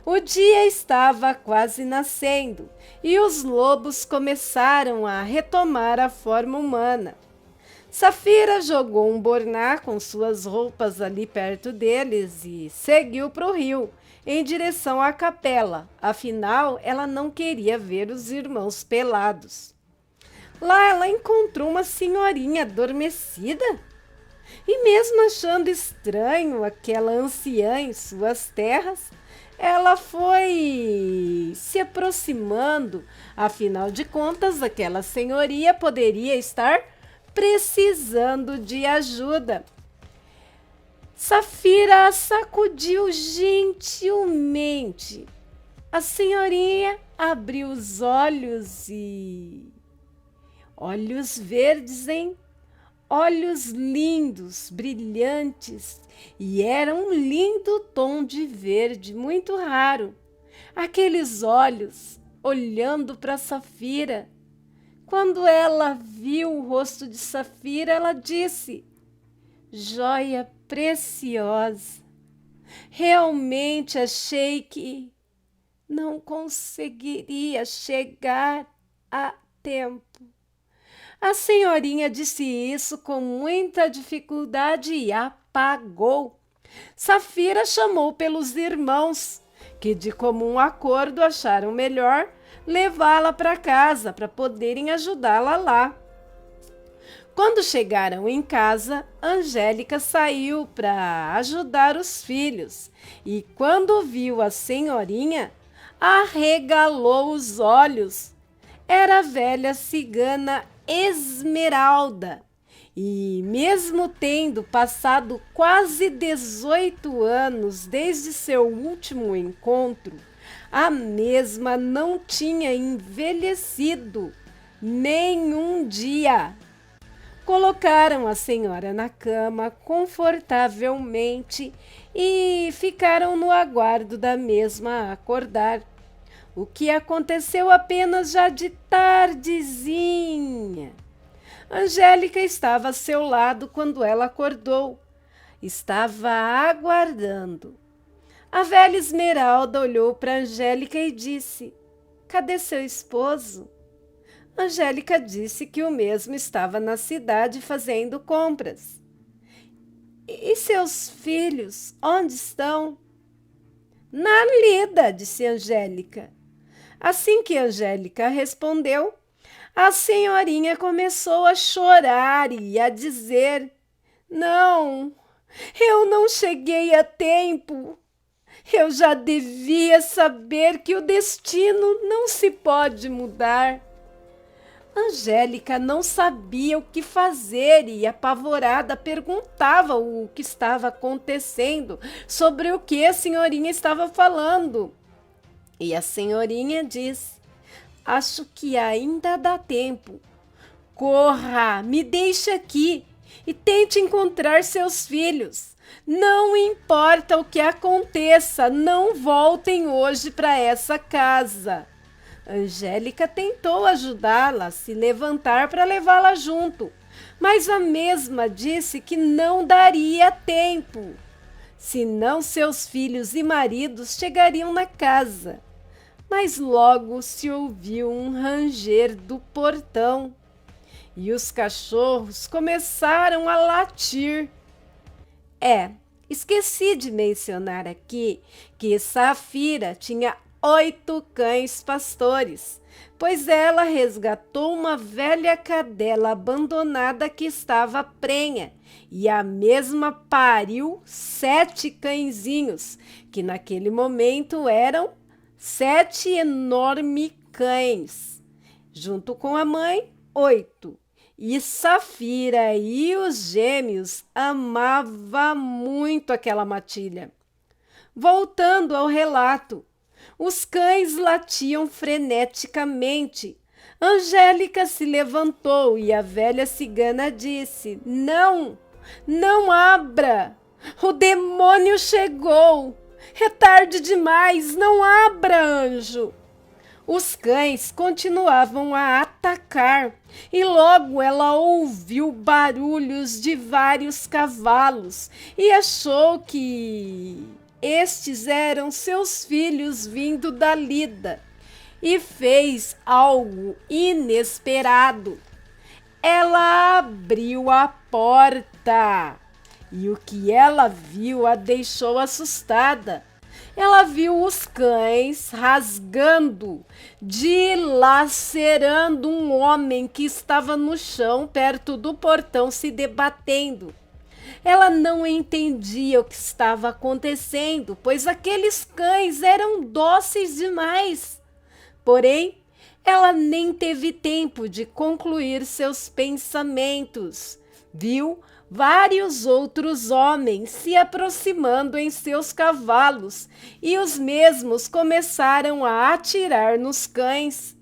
O dia estava quase nascendo e os lobos começaram a retomar a forma humana. Safira jogou um borná com suas roupas ali perto deles e seguiu para o rio, em direção à capela. Afinal, ela não queria ver os irmãos pelados. Lá ela encontrou uma senhorinha adormecida. E mesmo achando estranho aquela anciã em suas terras, ela foi se aproximando. Afinal de contas, aquela senhoria poderia estar precisando de ajuda. Safira a sacudiu gentilmente. A senhorinha abriu os olhos e... olhos verdes, hein? Olhos lindos, brilhantes, e era um lindo tom de verde, muito raro. Aqueles olhos olhando para Safira. Quando ela viu o rosto de Safira, ela disse: joia preciosa, realmente achei que não conseguiria chegar a tempo. A senhorinha disse isso com muita dificuldade e apagou. Safira chamou pelos irmãos, que de comum acordo acharam melhor levá-la para casa para poderem ajudá-la lá. Quando chegaram em casa, Angélica saiu para ajudar os filhos e quando viu a senhorinha, arregalou os olhos. Era a velha cigana Esmeralda. E mesmo tendo passado quase 18 anos desde seu último encontro, a mesma não tinha envelhecido nenhum dia. Colocaram a senhora na cama confortavelmente e ficaram no aguardo da mesma acordar. O que aconteceu apenas já de tardezinha. Angélica estava a seu lado quando ela acordou. Estava aguardando. A velha Esmeralda olhou para Angélica e disse: cadê seu esposo? Angélica disse que o mesmo estava na cidade fazendo compras. E seus filhos, onde estão? Na lida, disse Angélica. Assim que Angélica respondeu, a senhorinha começou a chorar e a dizer: não, eu não cheguei a tempo. Eu já devia saber que o destino não se pode mudar. Angélica não sabia o que fazer e, apavorada, perguntava o que estava acontecendo, sobre o que a senhorinha estava falando. E a senhorinha disse: acho que ainda dá tempo. Corra, me deixe aqui e tente encontrar seus filhos. Não importa o que aconteça, não voltem hoje para essa casa. Angélica tentou ajudá-la a se levantar para levá-la junto, mas a mesma disse que não daria tempo, senão seus filhos e maridos chegariam na casa. Mas logo se ouviu um ranger do portão e os cachorros começaram a latir. Esqueci de mencionar aqui que Safira tinha 8 cães pastores, pois ela resgatou uma velha cadela abandonada que estava prenha e a mesma pariu 7 cãezinhos, que naquele momento eram 7 enormes cães, junto com a mãe, 8. E Safira e os gêmeos amavam muito aquela matilha. Voltando ao relato, os cães latiam freneticamente. Angélica se levantou e a velha cigana disse: não, não abra! O demônio chegou! É tarde demais, não abra, anjo! Os cães continuavam a atacar e logo ela ouviu barulhos de vários cavalos e achou que estes eram seus filhos vindo da lida e fez algo inesperado. Ela abriu a porta e o que ela viu a deixou assustada. Ela viu os cães rasgando, dilacerando um homem que estava no chão perto do portão se debatendo. Ela não entendia o que estava acontecendo, pois aqueles cães eram dóceis demais. Porém, ela nem teve tempo de concluir seus pensamentos. Viu vários outros homens se aproximando em seus cavalos e os mesmos começaram a atirar nos cães.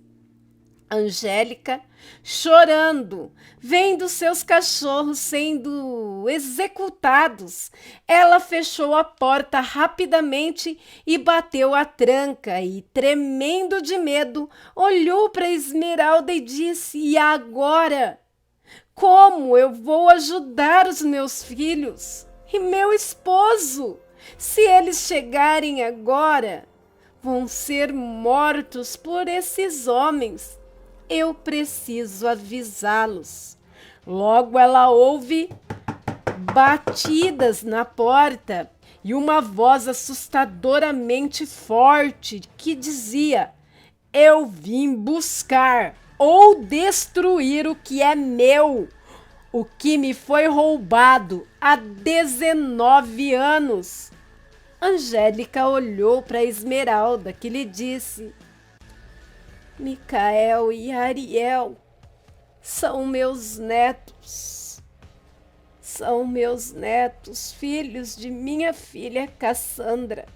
Angélica, chorando, vendo seus cachorros sendo executados, ela fechou a porta rapidamente e bateu a tranca e, tremendo de medo, olhou para Esmeralda e disse: e agora? Como eu vou ajudar os meus filhos e meu esposo? Se eles chegarem agora, vão ser mortos por esses homens. Eu preciso avisá-los. Logo ela ouve batidas na porta e uma voz assustadoramente forte que dizia: eu vim buscar ou destruir o que é meu, o que me foi roubado há 19 anos. Angélica olhou para Esmeralda, que lhe disse: Micael e Ariel são meus netos. São meus netos, filhos de minha filha Cassandra,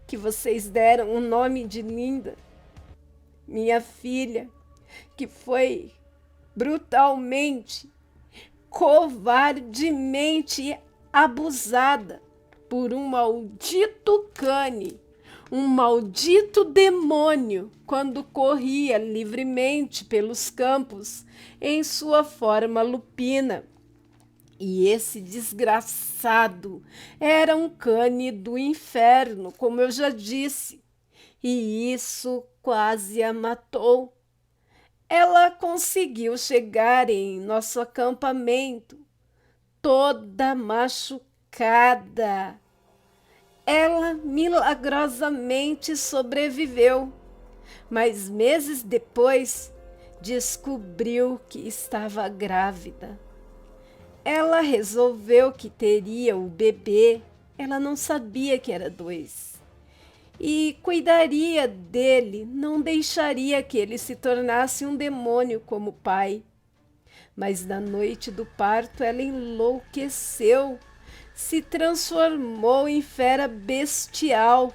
que vocês deram o nome de Linda. Minha filha, que foi brutalmente, covardemente abusada por um maldito cane, um maldito demônio, quando corria livremente pelos campos em sua forma lupina. E esse desgraçado era um cane do inferno, como eu já disse, e isso quase a matou. Ela conseguiu chegar em nosso acampamento, toda machucada. Ela milagrosamente sobreviveu, mas meses depois descobriu que estava grávida. Ela resolveu que teria o bebê, ela não sabia que era 2. e cuidaria dele, não deixaria que ele se tornasse um demônio como o pai. Mas na noite do parto ela enlouqueceu, se transformou em fera bestial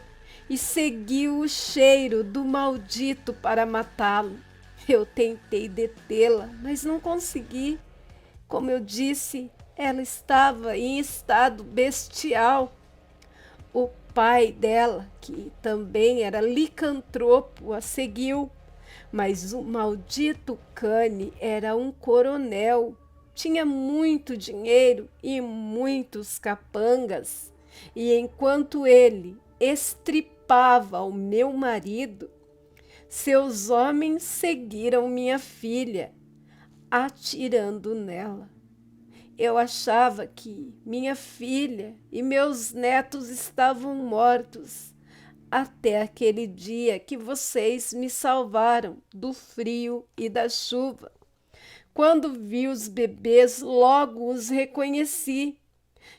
e seguiu o cheiro do maldito para matá-lo. Eu tentei detê-la, mas não consegui. Como eu disse, ela estava em estado bestial. O pai dela, que também era licantropo, a seguiu, mas o maldito Cane era um coronel, tinha muito dinheiro e muitos capangas, e enquanto ele estripava o meu marido, seus homens seguiram minha filha, atirando nela. Eu achava que minha filha e meus netos estavam mortos, até aquele dia que vocês me salvaram do frio e da chuva. Quando vi os bebês, logo os reconheci,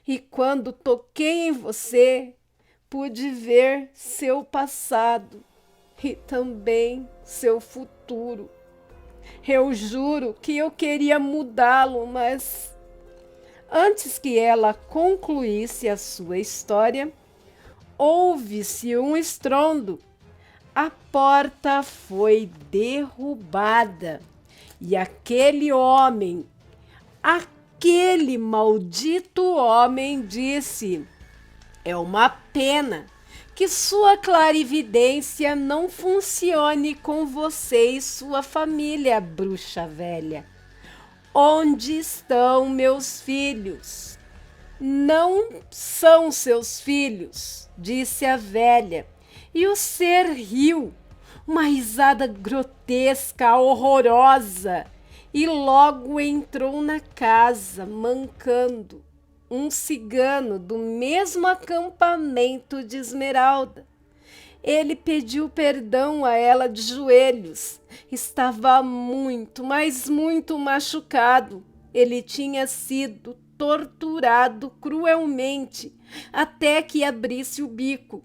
e quando toquei em você, pude ver seu passado e também seu futuro. Eu juro que eu queria mudá-lo, mas antes que ela concluísse a sua história, ouve-se um estrondo. A porta foi derrubada e aquele maldito homem disse: é uma pena que sua clarividência não funcione com você e sua família, bruxa velha. Onde estão meus filhos? Não são seus filhos, disse a velha, e o ser riu, uma risada grotesca, horrorosa, e logo entrou na casa, mancando, um cigano do mesmo acampamento de Esmeralda. Ele pediu perdão a ela de joelhos. Estava muito, mas muito machucado. Ele tinha sido torturado cruelmente até que abrisse o bico.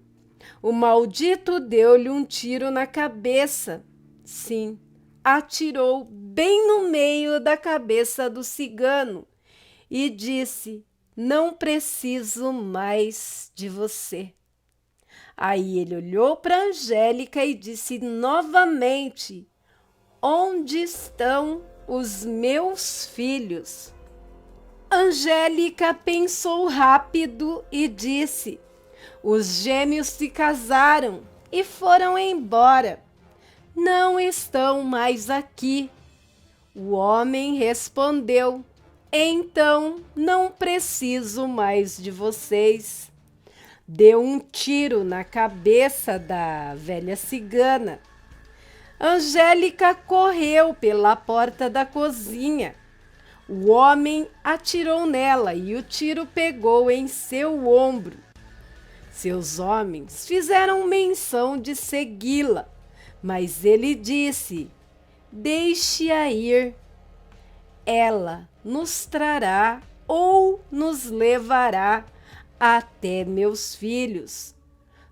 O maldito deu-lhe um tiro na cabeça. Sim, atirou bem no meio da cabeça do cigano e disse: não preciso mais de você. Aí ele olhou para Angélica e disse novamente: onde estão os meus filhos? Angélica pensou rápido e disse: os gêmeos se casaram e foram embora. Não estão mais aqui. O homem respondeu: então não preciso mais de vocês. Deu um tiro na cabeça da velha cigana. Angélica correu pela porta da cozinha. O homem atirou nela e o tiro pegou em seu ombro. Seus homens fizeram menção de segui-la, mas ele disse: deixe-a ir. Ela nos trará ou nos levará até meus filhos.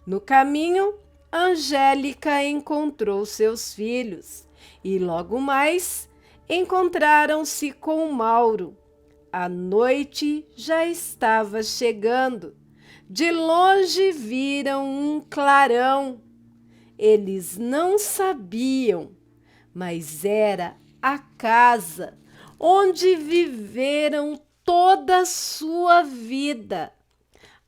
No caminho, Angélica encontrou seus filhos e logo mais encontraram-se com Mauro. A noite já estava chegando. De longe viram um clarão. Eles não sabiam, mas era a casa onde viveram toda a sua vida.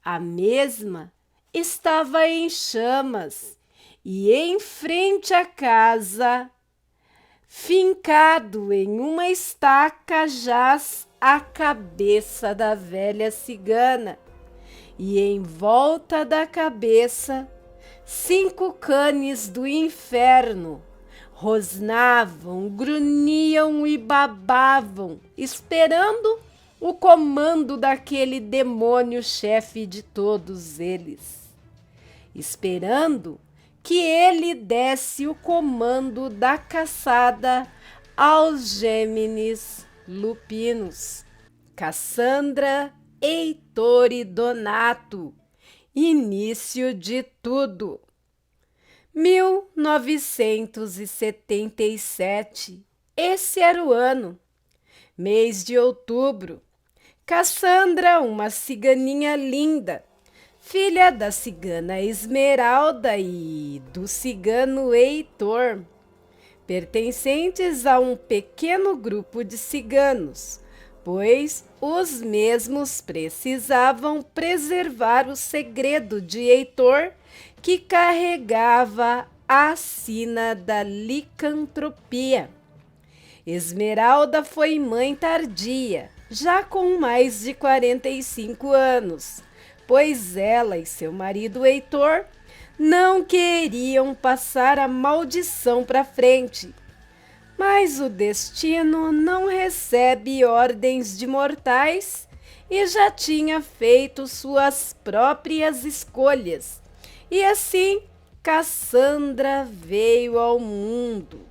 A mesma estava em chamas e em frente à casa, fincado em uma estaca, jaz a cabeça da velha cigana, e em volta da cabeça 5 canes do inferno rosnavam, grunhiam e babavam, esperando o comando daquele demônio chefe de todos eles, esperando que ele desse o comando da caçada aos Gêmeos lupinos. Cassandra, Heitor e Donato. Início de tudo. 1977. Esse era o ano. Mês de outubro. Cassandra, uma ciganinha linda, filha da cigana Esmeralda e do cigano Heitor, pertencentes a um pequeno grupo de ciganos, pois os mesmos precisavam preservar o segredo de Heitor, que carregava a sina da licantropia. Esmeralda foi mãe tardia, já com mais de 45 anos, pois ela e seu marido Heitor não queriam passar a maldição para frente. Mas o destino não recebe ordens de mortais e já tinha feito suas próprias escolhas. E assim, Cassandra veio ao mundo.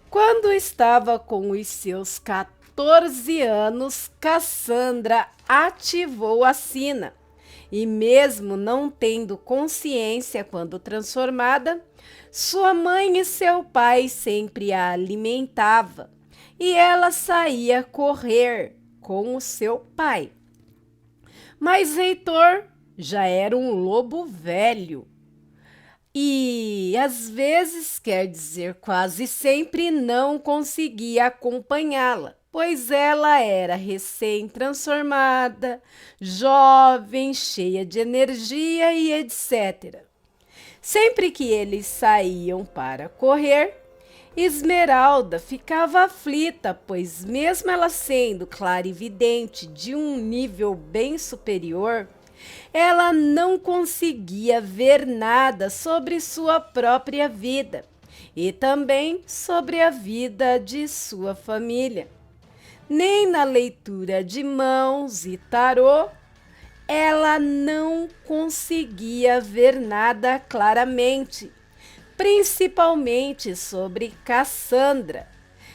Quando estava com os seus 14 anos, Cassandra ativou a sina. E mesmo não tendo consciência quando transformada, sua mãe e seu pai sempre a alimentavam e ela saía correr com o seu pai. Mas Heitor já era um lobo velho e, às vezes, quer dizer quase sempre, não conseguia acompanhá-la, pois ela era recém-transformada, jovem, cheia de energia e etc. Sempre que eles saíam para correr, Esmeralda ficava aflita, pois mesmo ela sendo clarividente de um nível bem superior, ela não conseguia ver nada sobre sua própria vida e também sobre a vida de sua família. Nem na leitura de mãos e tarô, ela não conseguia ver nada claramente, principalmente sobre Cassandra.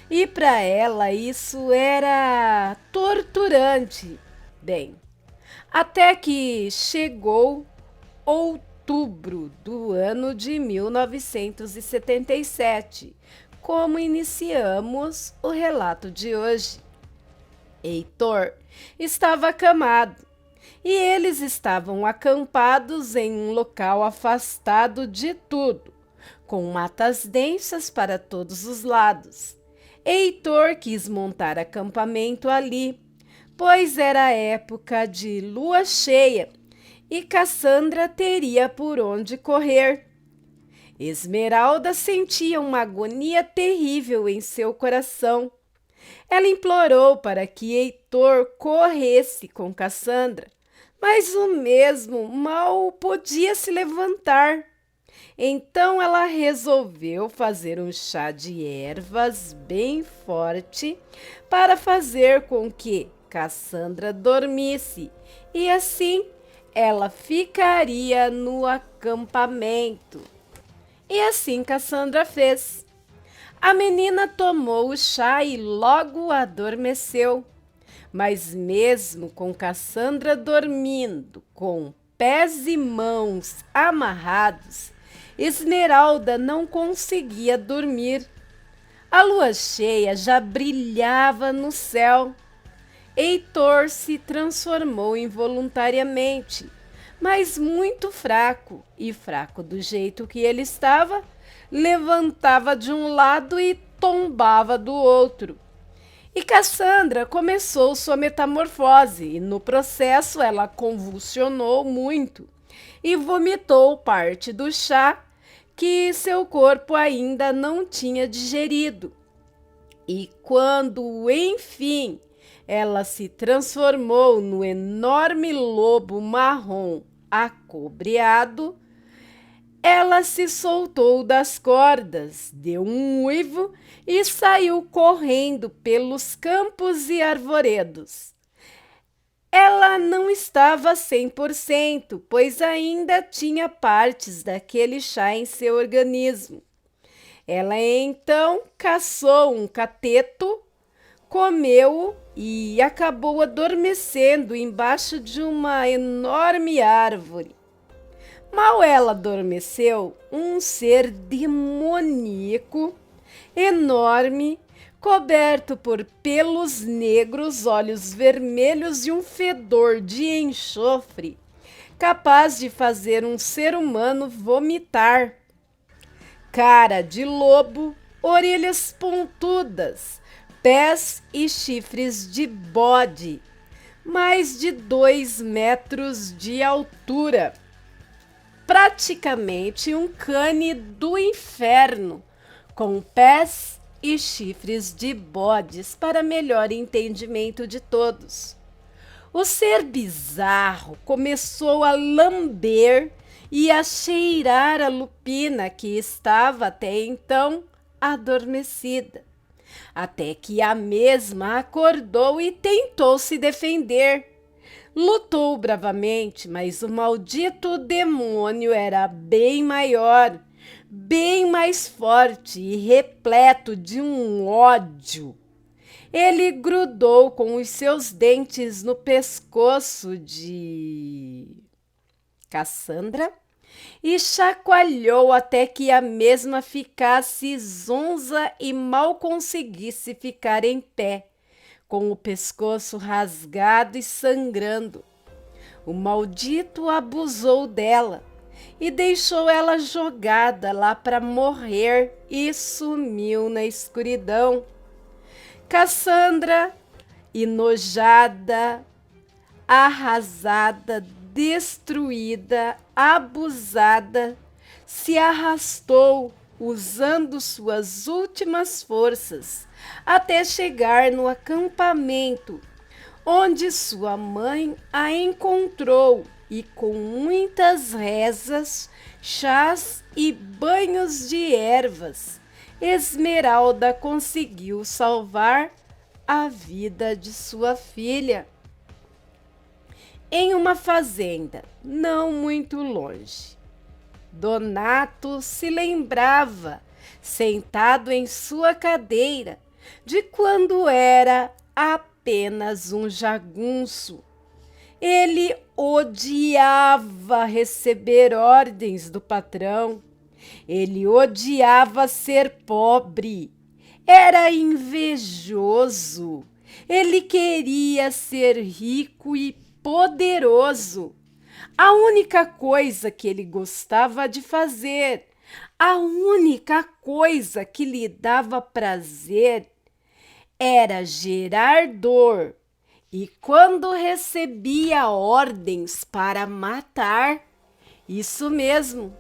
E para ela isso era torturante. Bem, até que chegou outubro do ano de 1977, como iniciamos o relato de hoje. Heitor estava acamado e eles estavam acampados em um local afastado de tudo, com matas densas para todos os lados. Heitor quis montar acampamento ali, pois era época de lua cheia e Cassandra teria por onde correr. Esmeralda sentia uma agonia terrível em seu coração. Ela implorou para que Heitor corresse com Cassandra, mas o mesmo mal podia se levantar. Então ela resolveu fazer um chá de ervas bem forte para fazer com que Cassandra dormisse e assim ela ficaria no acampamento. E assim Cassandra fez. A menina tomou o chá e logo adormeceu. Mas mesmo com Cassandra dormindo, com pés e mãos amarrados, Esmeralda não conseguia dormir. A lua cheia já brilhava no céu. Heitor se transformou involuntariamente, mas muito fraco, e fraco do jeito que ele estava, levantava de um lado e tombava do outro. E Cassandra começou sua metamorfose e no processo ela convulsionou muito e vomitou parte do chá que seu corpo ainda não tinha digerido. E quando, enfim, ela se transformou no enorme lobo marrom acobreado, ela se soltou das cordas, deu um uivo e saiu correndo pelos campos e arvoredos. Ela não estava 100%, pois ainda tinha partes daquele chá em seu organismo. Ela então caçou um cateto, comeu-o e acabou adormecendo embaixo de uma enorme árvore. Mal ela adormeceu, um ser demoníaco, enorme, coberto por pelos negros, olhos vermelhos e um fedor de enxofre, capaz de fazer um ser humano vomitar. Cara de lobo, orelhas pontudas, pés e chifres de bode, mais de 2 metros de altura. Praticamente um cane do inferno, com pés e chifres de bodes para melhor entendimento de todos. O ser bizarro começou a lamber e a cheirar a Lupina, que estava até então adormecida, até que a mesma acordou e tentou se defender. Lutou bravamente, mas o maldito demônio era bem maior, bem mais forte e repleto de um ódio. Ele grudou com os seus dentes no pescoço de Cassandra e chacoalhou até que a mesma ficasse zonza e mal conseguisse ficar em pé, com o pescoço rasgado e sangrando. O maldito abusou dela e deixou ela jogada lá para morrer e sumiu na escuridão. Cassandra, enojada, arrasada, destruída, abusada, se arrastou usando suas últimas forças até chegar no acampamento, onde sua mãe a encontrou e com muitas rezas, chás e banhos de ervas, Esmeralda conseguiu salvar a vida de sua filha. Em uma fazenda não muito longe, Donato se lembrava, sentado em sua cadeira, de quando era apenas um jagunço. Ele odiava receber ordens do patrão. Ele odiava ser pobre. Era invejoso. Ele queria ser rico e poderoso. A única coisa que ele gostava de fazer, a única coisa que lhe dava prazer, era gerar dor. E quando recebia ordens para matar, isso mesmo.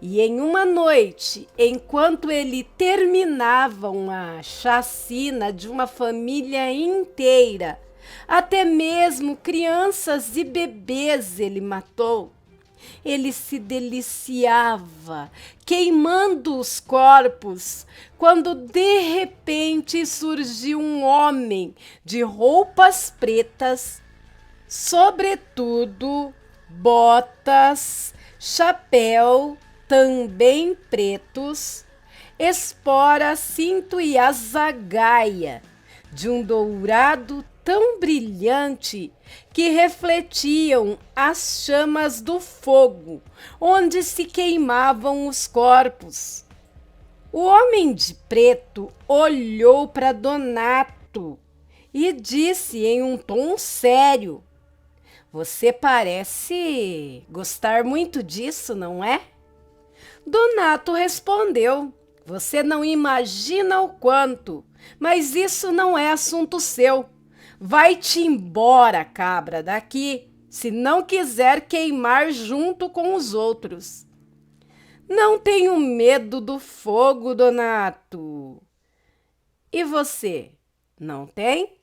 E em uma noite, enquanto ele terminava uma chacina de uma família inteira, até mesmo crianças e bebês ele matou. Ele se deliciava, queimando os corpos, quando de repente surgiu um homem de roupas pretas, sobretudo, botas, chapéu, também pretos, espora, cinto e azagaia, de um dourado tão brilhante que refletiam as chamas do fogo, onde se queimavam os corpos. O homem de preto olhou para Donato e disse em um tom sério: "Você parece gostar muito disso, não é?" Donato respondeu: "Você não imagina o quanto, mas isso não é assunto seu. Vai-te embora, cabra, daqui, se não quiser queimar junto com os outros." "Não tenho medo do fogo, Donato." "E você, não tem?"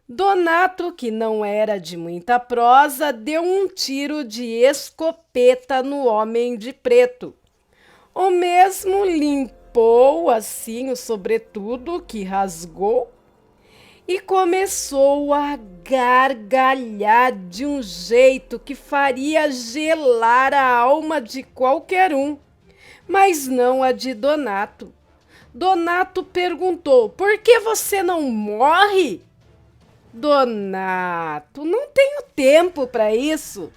Donato, que não era de muita prosa, deu um tiro de escopeta no homem de preto. O mesmo limpou assim o sobretudo que rasgou e começou a gargalhar de um jeito que faria gelar a alma de qualquer um, mas não a de Donato. Donato perguntou: "Por que você não morre?" "Donato, não tenho tempo para isso.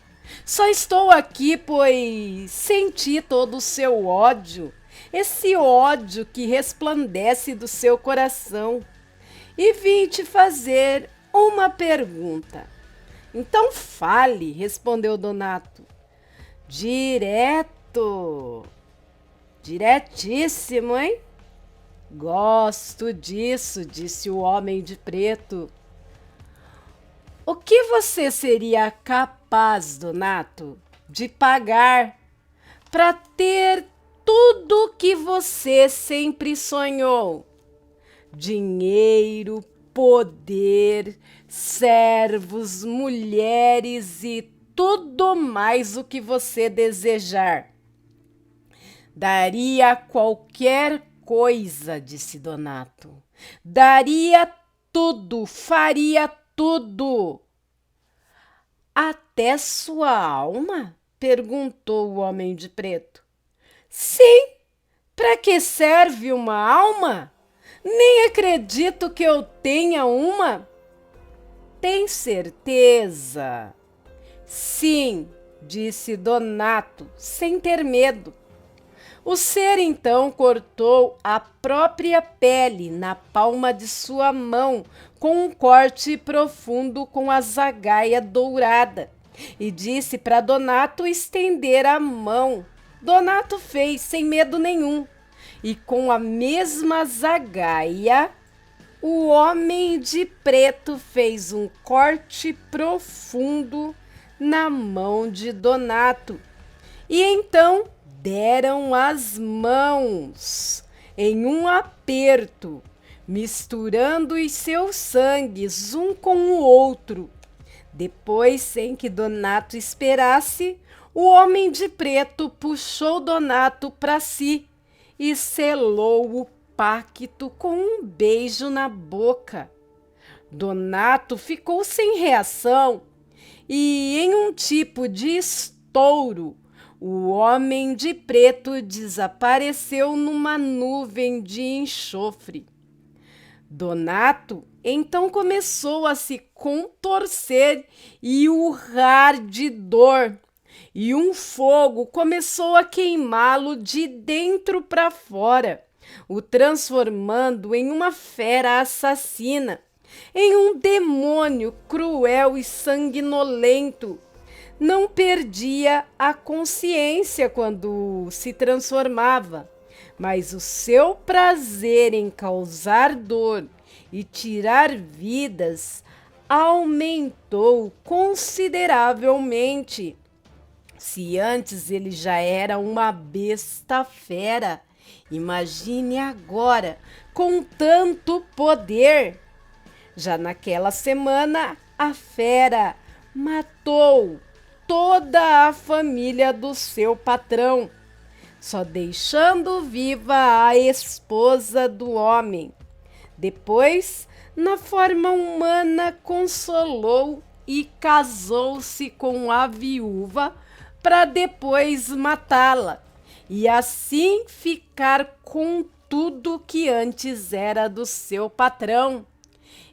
Só estou aqui pois senti todo o seu ódio, esse ódio que resplandece do seu coração, e vim te fazer uma pergunta. Então fale, respondeu Donato. Direto, diretíssimo, hein? Gosto disso, disse o homem de preto. O que você seria capaz, Donato, de pagar para ter tudo que você sempre sonhou? Dinheiro, poder, servos, mulheres e tudo mais o que você desejar. Daria qualquer coisa, disse Donato. Daria tudo, faria tudo. Até sua alma? Perguntou o homem de preto. Sim, para que serve uma alma? Nem acredito que eu tenha uma. Tem certeza? Sim, disse Donato, sem ter medo. O ser então cortou a própria pele na palma de sua mão com um corte profundo com a zagaia dourada e disse para Donato estender a mão. Donato fez sem medo nenhum e com a mesma zagaia o homem de preto fez um corte profundo na mão de Donato e então deram as mãos em um aperto, misturando os seus sangues um com o outro. Depois, sem que Donato esperasse, o homem de preto puxou Donato para si e selou o pacto com um beijo na boca. Donato ficou sem reação e, em um tipo de estouro, o homem de preto desapareceu numa nuvem de enxofre. Donato então começou a se contorcer e urrar de dor, e um fogo começou a queimá-lo de dentro para fora, o transformando em uma fera assassina, em um demônio cruel e sanguinolento. Não perdia a consciência quando se transformava, mas o seu prazer em causar dor e tirar vidas aumentou consideravelmente. Se antes ele já era uma besta fera, imagine agora com tanto poder. Já naquela semana, a fera matou toda a família do seu patrão, só deixando viva a esposa do homem. Depois, na forma humana, consolou e casou-se com a viúva para depois matá-la e assim ficar com tudo que antes era do seu patrão.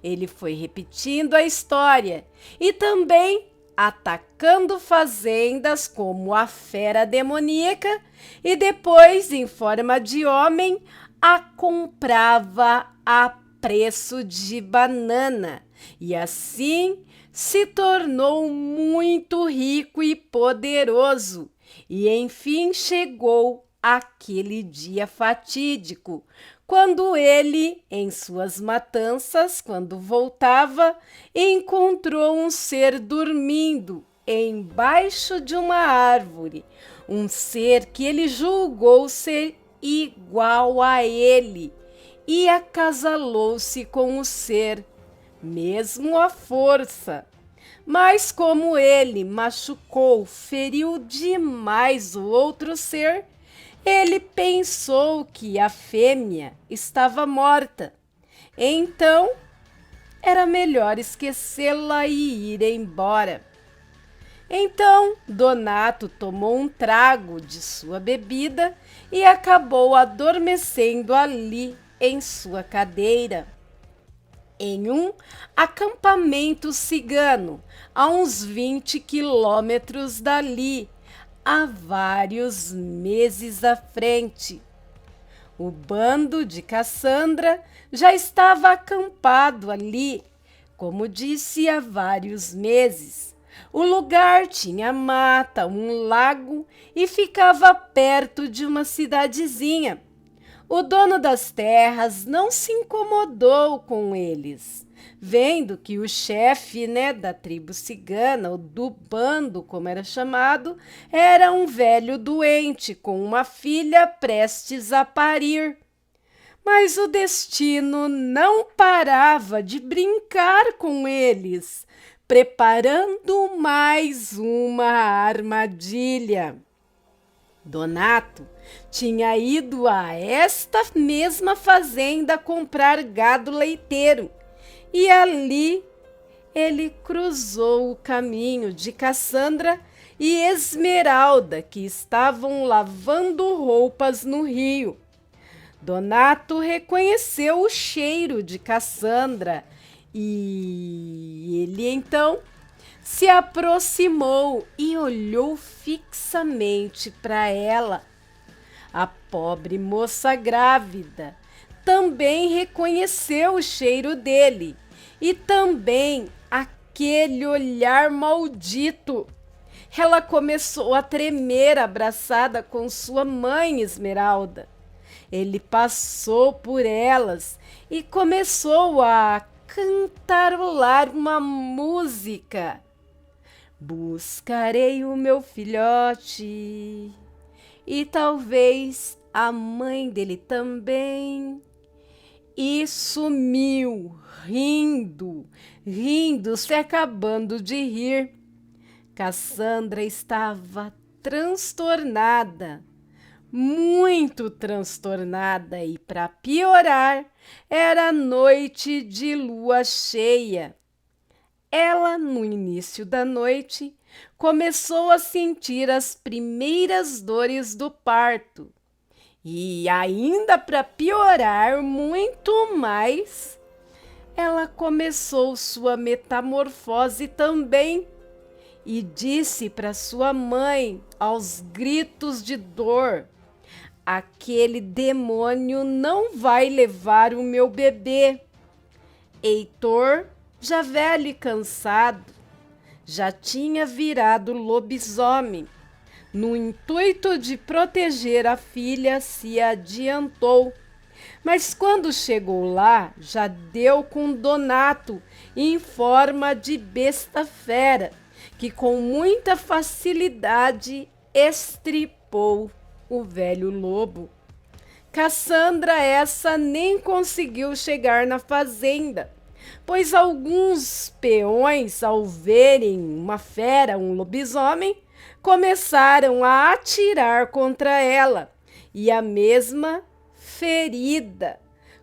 Ele foi repetindo a história e também atacando fazendas como a fera demoníaca e depois, em forma de homem, a comprava a preço de banana e assim se tornou muito rico e poderoso. E enfim chegou aquele dia fatídico, quando ele, em suas matanças, quando voltava, encontrou um ser dormindo embaixo de uma árvore, um ser que ele julgou ser igual a ele, e acasalou-se com o ser, mesmo à força. Mas como ele machucou, feriu demais o outro ser, ele pensou que a fêmea estava morta. Então, era melhor esquecê-la e ir embora. Então, Donato tomou um trago de sua bebida e acabou adormecendo ali em sua cadeira. em um acampamento cigano, a uns 20 quilômetros dali, há vários meses à frente. O bando de Cassandra já estava acampado ali, como disse, há vários meses. O lugar tinha mata, um lago e ficava perto de uma cidadezinha. O dono das terras não se incomodou com eles, vendo que o chefe, da tribo cigana, ou do bando, como era chamado, era um velho doente com uma filha prestes a parir. Mas o destino não parava de brincar com eles, preparando mais uma armadilha. Donato tinha ido a esta mesma fazenda comprar gado leiteiro e ali ele cruzou o caminho de Cassandra e Esmeralda, que estavam lavando roupas no rio. Donato reconheceu o cheiro de Cassandra e ele então se aproximou e olhou fixamente para ela. A pobre moça grávida também reconheceu o cheiro dele e também aquele olhar maldito. Ela começou a tremer abraçada com sua mãe Esmeralda. Ele passou por elas e começou a cantarolar uma música. Buscarei o meu filhote e talvez a mãe dele também. E sumiu, rindo, se acabando de rir. Cassandra estava transtornada, muito transtornada, e para piorar, era noite de lua cheia. Ela, no início da noite, começou a sentir as primeiras dores do parto. E ainda para piorar muito mais, ela começou sua metamorfose também e disse para sua mãe, aos gritos de dor: aquele demônio não vai levar o meu bebê. Heitor, já velho e cansado, já tinha virado lobisomem. No intuito de proteger a filha, se adiantou. Mas quando chegou lá, já deu com Donato em forma de besta fera, que com muita facilidade estripou o velho lobo. Cassandra essa nem conseguiu chegar na fazenda, pois alguns peões, ao verem uma fera, um lobisomem, começaram a atirar contra ela, e a mesma, ferida,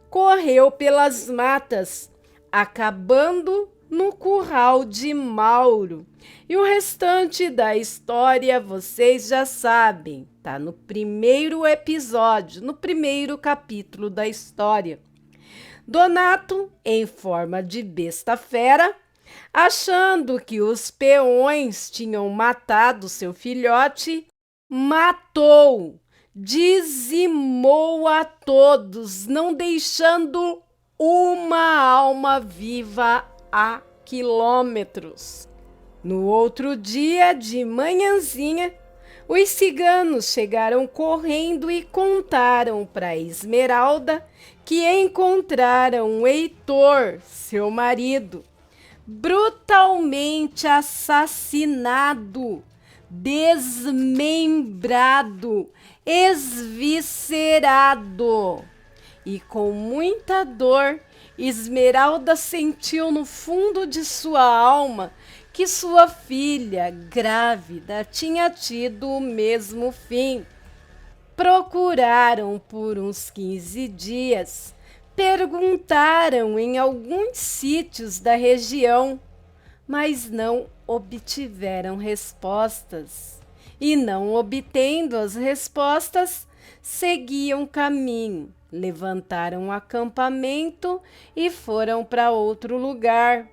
correu pelas matas, acabando no curral de Mauro. E o restante da história vocês já sabem, tá no primeiro episódio, no primeiro capítulo da história. Donato, em forma de besta fera, achando que os peões tinham matado seu filhote, matou, dizimou a todos, não deixando uma alma viva a quilômetros. No outro dia, de manhãzinha, os ciganos chegaram correndo e contaram para Esmeralda que encontraram Heitor, seu marido, brutalmente assassinado, desmembrado, esviscerado. E com muita dor, Esmeralda sentiu no fundo de sua alma que sua filha, grávida, tinha tido o mesmo fim. Procuraram por uns 15 dias, perguntaram em alguns sítios da região, mas não obtiveram respostas. E não obtendo as respostas, seguiam caminho levantaram um acampamento e foram para outro lugar.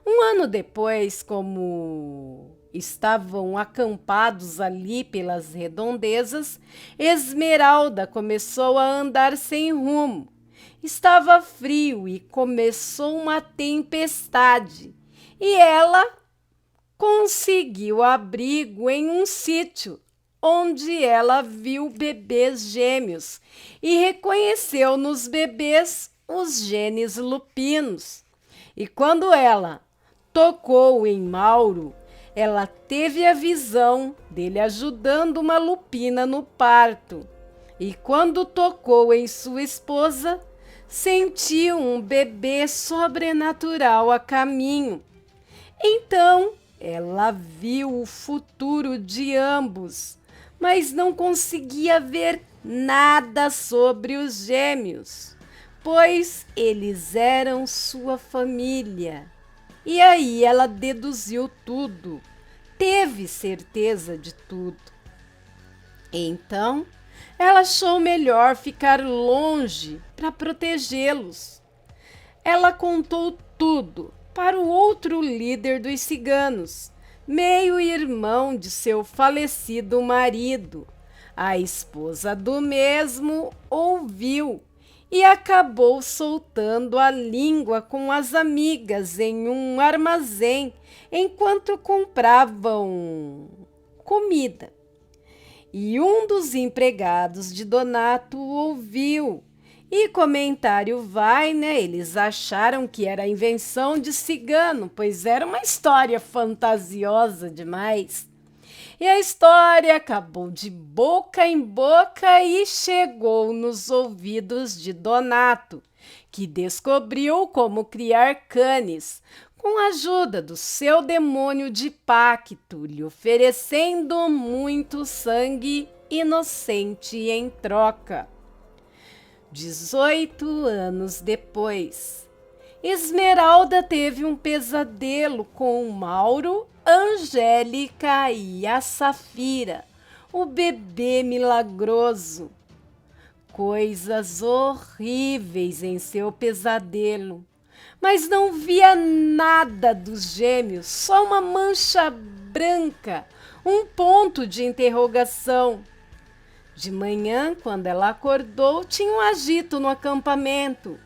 Um ano depois, como estavam acampados ali pelas redondezas, Esmeralda começou a andar sem rumo. Estava frio e começou uma tempestade, e ela conseguiu abrigo em um sítio, onde ela viu bebês gêmeos e reconheceu nos bebês os genes lupinos. E quando ela tocou em Mauro, ela teve a visão dele ajudando uma lupina no parto. E quando tocou em sua esposa, sentiu um bebê sobrenatural a caminho. Então, ela viu o futuro de ambos, mas não conseguia ver nada sobre os gêmeos, pois eles eram sua família. E aí ela deduziu tudo, teve certeza de tudo. Então, ela achou melhor ficar longe para protegê-los. Ela contou tudo para o outro líder dos ciganos, meio-irmão de seu falecido marido. A esposa do mesmo ouviu e acabou soltando a língua com as amigas em um armazém enquanto compravam comida. E um dos empregados de Donato ouviu. E comentário vai, né? Eles acharam que era invenção de cigano, pois era uma história fantasiosa demais. E a história acabou de boca em boca e chegou nos ouvidos de Donato, que descobriu como criar canes, com a ajuda do seu demônio de pacto, lhe oferecendo muito sangue inocente em troca. 18 anos depois, Esmeralda teve um pesadelo com Mauro, Angélica e a Safira, o bebê milagroso. Coisas horríveis em seu pesadelo, mas não via nada dos gêmeos, só uma mancha branca, um ponto de interrogação. De manhã, quando ela acordou, tinha um agito no acampamento.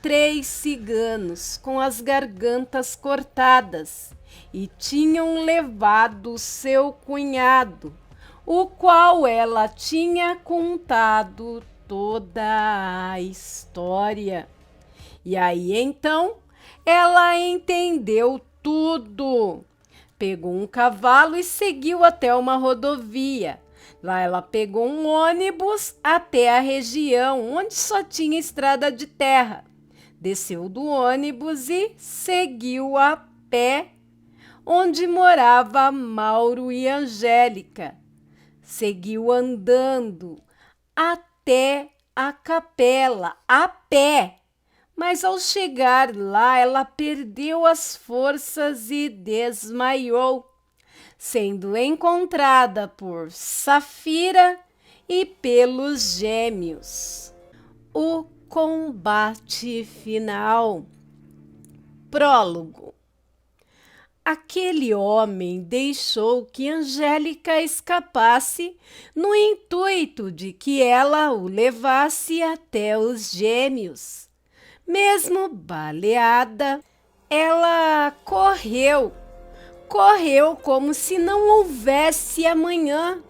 3 ciganos com as gargantas cortadas e tinham levado seu cunhado, o qual ela tinha contado toda a história. E aí então ela entendeu tudo. Pegou um cavalo e seguiu até uma rodovia. Lá ela pegou um ônibus até a região onde só tinha estrada de terra. Desceu do ônibus e seguiu a pé onde morava Mauro e Angélica. Seguiu andando até a capela, a pé. Mas ao chegar lá, ela perdeu as forças e desmaiou, sendo encontrada por Safira e pelos gêmeos. O combate final. Prólogo. Aquele homem deixou que Angélica escapasse no intuito de que ela o levasse até os gêmeos. Mesmo baleada, ela correu como se não houvesse amanhã.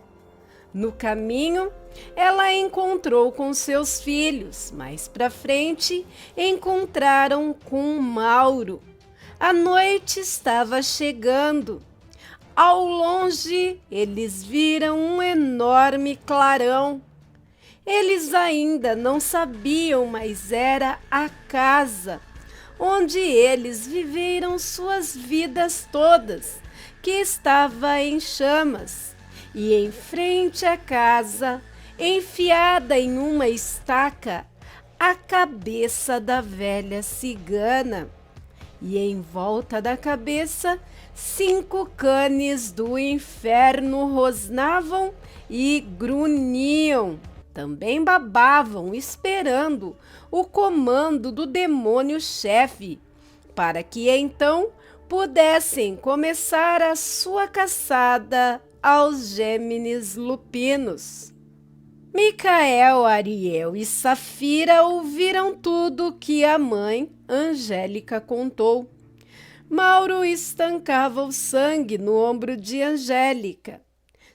No caminho, ela encontrou com seus filhos. Mais para frente, encontraram com Mauro. A noite estava chegando. Ao longe, eles viram um enorme clarão. Eles ainda não sabiam, mas era a casa onde eles viveram suas vidas todas, que estava em chamas. E em frente à casa, enfiada em uma estaca, a cabeça da velha cigana. E em volta da cabeça, 5 canes do inferno rosnavam e grunhiam. também babavam esperando o comando do demônio-chefe, para que então pudessem começar a sua caçada aos Gêmeos lupinos. Micael, Ariel e Safira ouviram tudo que a mãe Angélica contou. Mauro estancava o sangue no ombro de Angélica.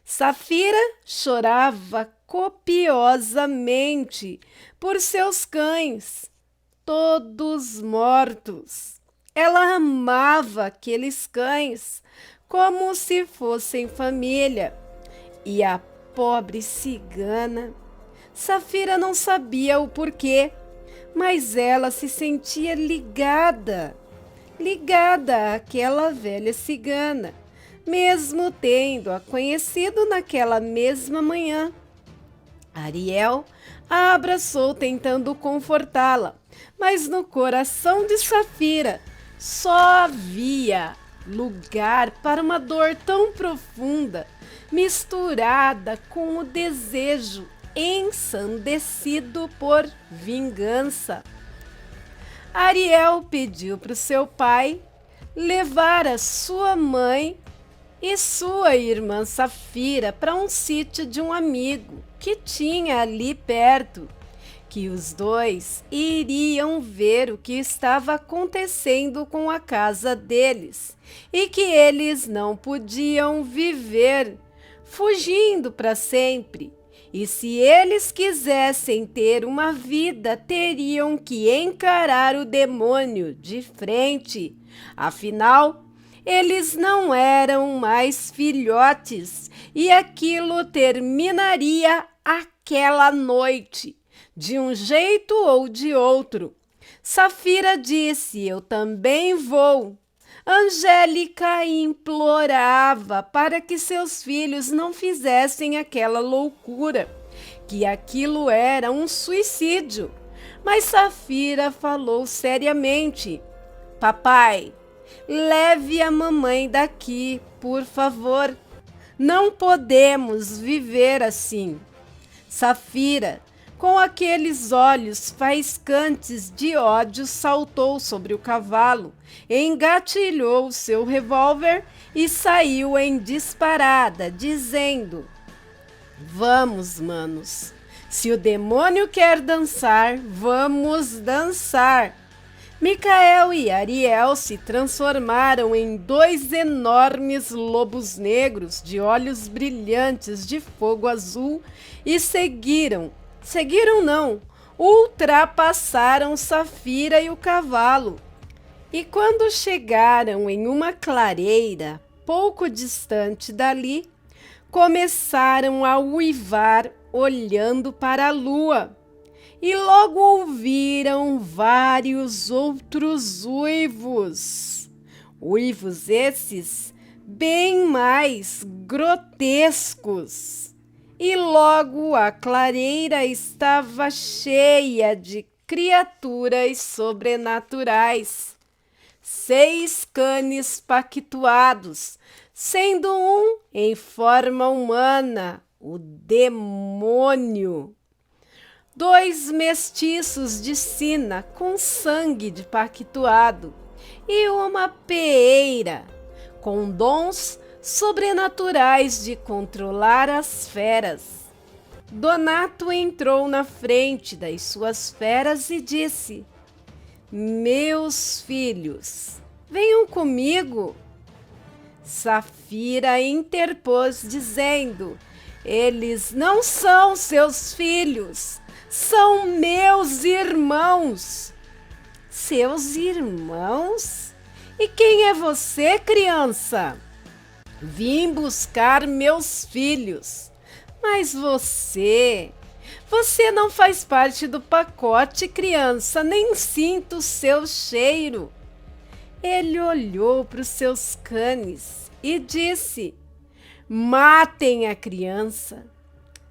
Safira chorava copiosamente por seus cães, todos mortos. Ela amava aqueles cães como se fossem família. E a pobre cigana, Safira não sabia o porquê, mas ela se sentia ligada àquela velha cigana, mesmo tendo-a conhecido naquela mesma manhã. Ariel a abraçou tentando confortá-la, mas no coração de Safira só havia lugar para uma dor tão profunda, misturada com o desejo ensandecido por vingança. Ariel pediu para o seu pai levar a sua mãe e sua irmã Safira para um sítio de um amigo que tinha ali perto, que os dois iriam ver o que estava acontecendo com a casa deles e que eles não podiam viver fugindo para sempre. E se eles quisessem ter uma vida, teriam que encarar o demônio de frente. Afinal, eles não eram mais filhotes e aquilo terminaria aquela noite, de um jeito ou de outro. Safira disse: "Eu também vou." Angélica implorava para que seus filhos não fizessem aquela loucura, que aquilo era um suicídio. Mas Safira falou seriamente: "Papai, leve a mamãe daqui, por favor. Não podemos viver assim." Safira, com aqueles olhos faiscantes de ódio, saltou sobre o cavalo, engatilhou seu revólver e saiu em disparada, dizendo: "Vamos, manos. Se o demônio quer dançar, vamos dançar." Micael e Ariel se transformaram em dois enormes lobos negros de olhos brilhantes de fogo azul e ultrapassaram Safira e o cavalo. E quando chegaram em uma clareira pouco distante dali, começaram a uivar olhando para a lua. E logo ouviram vários outros uivos. Uivos esses bem mais grotescos. E logo a clareira estava cheia de criaturas sobrenaturais. 6 canes pactuados, sendo um em forma humana, o demônio. 2 mestiços de sina com sangue de pactuado e uma peeira com dons sobrenaturais de controlar as feras. Donato entrou na frente das suas feras e disse: "Meus filhos, venham comigo." Safira interpôs, dizendo: "Eles não são seus filhos, são meus irmãos." "Seus irmãos? E quem é você, criança?" "Vim buscar meus filhos." "Mas você não faz parte do pacote, criança, nem sinto o seu cheiro." Ele olhou para os seus canes e disse: "Matem a criança."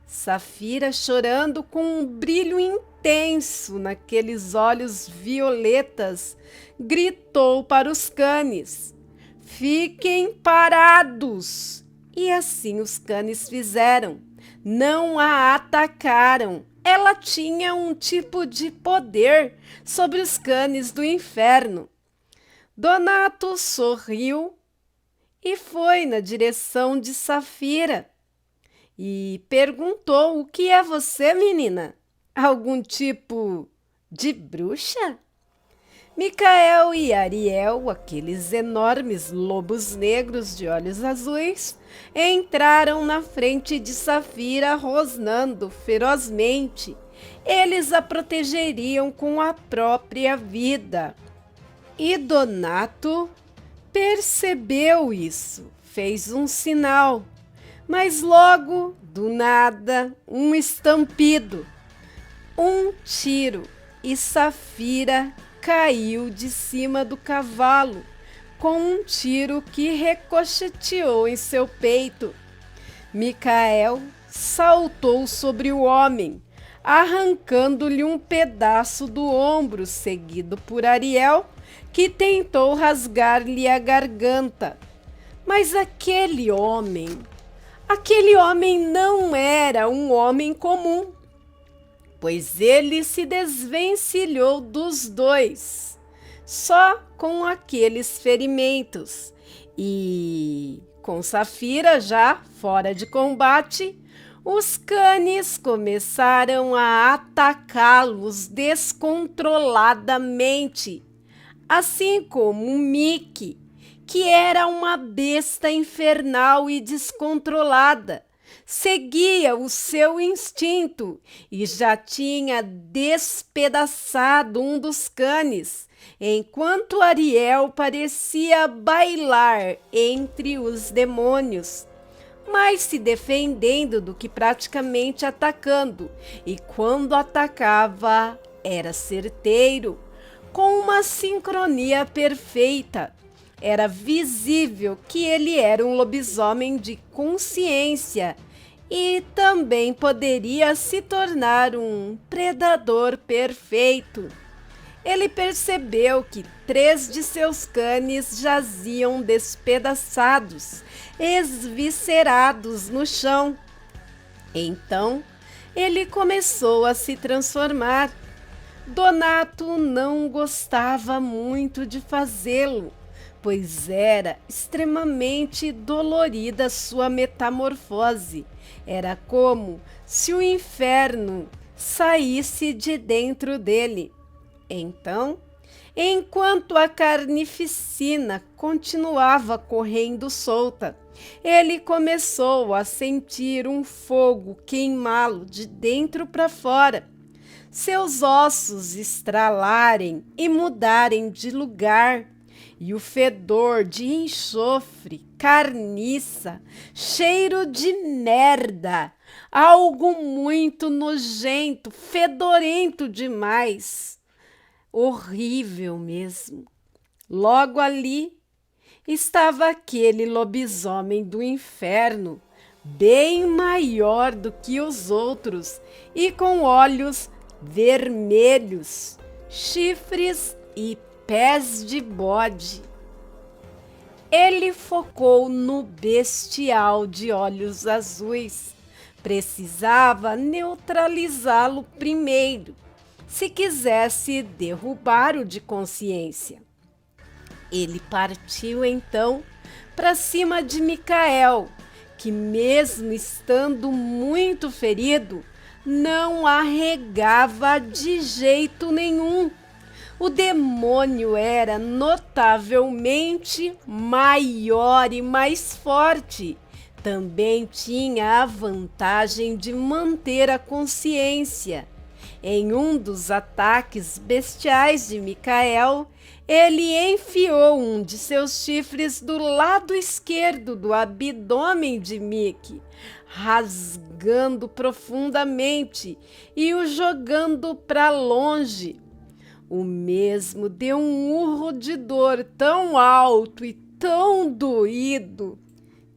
Safira, chorando com um brilho intenso naqueles olhos violetas, gritou para os canes: "Fiquem parados!" E assim os canes fizeram. não a atacaram. Ela tinha um tipo de poder sobre os cães do inferno. Donato sorriu e foi na direção de Safira e perguntou: o que é você, menina? Algum tipo de bruxa? Micael e Ariel, aqueles enormes lobos negros de olhos azuis, entraram na frente de Safira rosnando ferozmente. Eles a protegeriam com a própria vida. E Donato percebeu isso, fez um sinal, mas logo, do nada, um estampido, um tiro e Safira caiu de cima do cavalo com um tiro que ricocheteou em seu peito. Micael saltou sobre o homem, arrancando-lhe um pedaço do ombro, seguido por Ariel, que tentou rasgar-lhe a garganta. Mas aquele homem não era um homem comum, pois ele se desvencilhou dos dois, só com aqueles ferimentos, e, com Safira já fora de combate, os cães começaram a atacá-los descontroladamente, assim como Mickey, que era uma besta infernal e descontrolada. Seguia o seu instinto e já tinha despedaçado um dos cães, enquanto Ariel parecia bailar entre os demônios, mais se defendendo do que praticamente atacando, e quando atacava era certeiro, com uma sincronia perfeita. Era visível que ele era um lobisomem de consciência e também poderia se tornar um predador perfeito. Ele percebeu que 3 de seus cães jaziam despedaçados, esviscerados no chão. Então, ele começou a se transformar. Donato não gostava muito de fazê-lo, pois era extremamente dolorida sua metamorfose. Era como se o inferno saísse de dentro dele. Então, enquanto a carnificina continuava correndo solta, ele começou a sentir um fogo queimá-lo de dentro para fora, seus ossos estralarem e mudarem de lugar, e o fedor de enxofre, carniça, cheiro de merda, algo muito nojento, fedorento demais, horrível mesmo. Logo ali estava aquele lobisomem do inferno, bem maior do que os outros e com olhos vermelhos, chifres e pés de bode. Ele focou no bestial de olhos azuis. Precisava neutralizá-lo primeiro, se quisesse derrubar o de consciência. Ele partiu então para cima de Micael, que mesmo estando muito ferido, não arregava de jeito nenhum. O demônio era notavelmente maior e mais forte. Também tinha a vantagem de manter a consciência. Em um dos ataques bestiais de Micael, ele enfiou um de seus chifres do lado esquerdo do abdômen de Mickey, rasgando profundamente e o jogando para longe. O mesmo deu um urro de dor tão alto e tão doído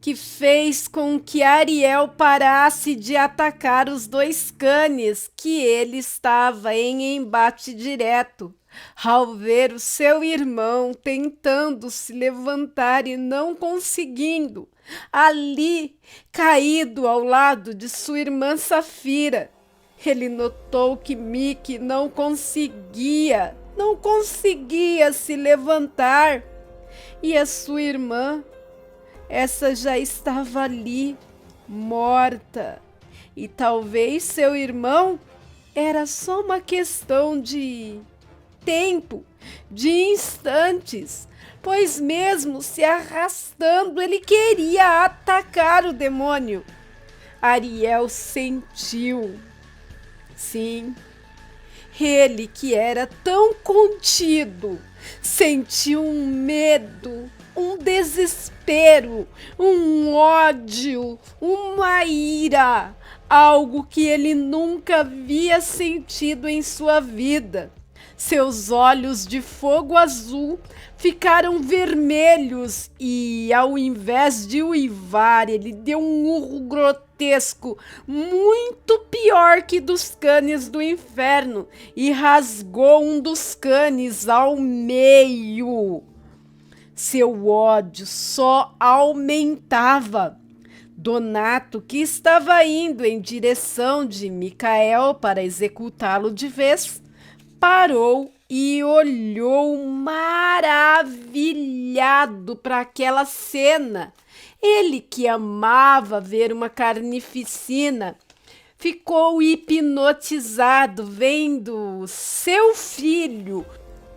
que fez com que Ariel parasse de atacar os dois cães que ele estava em embate direto. Ao ver o seu irmão tentando se levantar e não conseguindo, ali, caído ao lado de sua irmã Safira, ele notou que Mickey não conseguia se levantar. E a sua irmã, essa já estava ali, morta. E talvez seu irmão era só uma questão de tempo, de instantes, pois mesmo se arrastando, ele queria atacar o demônio. Ariel sentiu, sim, ele que era tão contido, sentiu um medo, um desespero, um ódio, uma ira, algo que ele nunca havia sentido em sua vida. Seus olhos de fogo azul ficaram vermelhos e, ao invés de uivar, ele deu um urro grotesco, muito pior que dos cães do inferno, e rasgou um dos cães ao meio. Seu ódio só aumentava. Donato, que estava indo em direção de Micael para executá-lo de vez, parou e olhou maravilhado para aquela cena. Ele, que amava ver uma carnificina, ficou hipnotizado vendo seu filho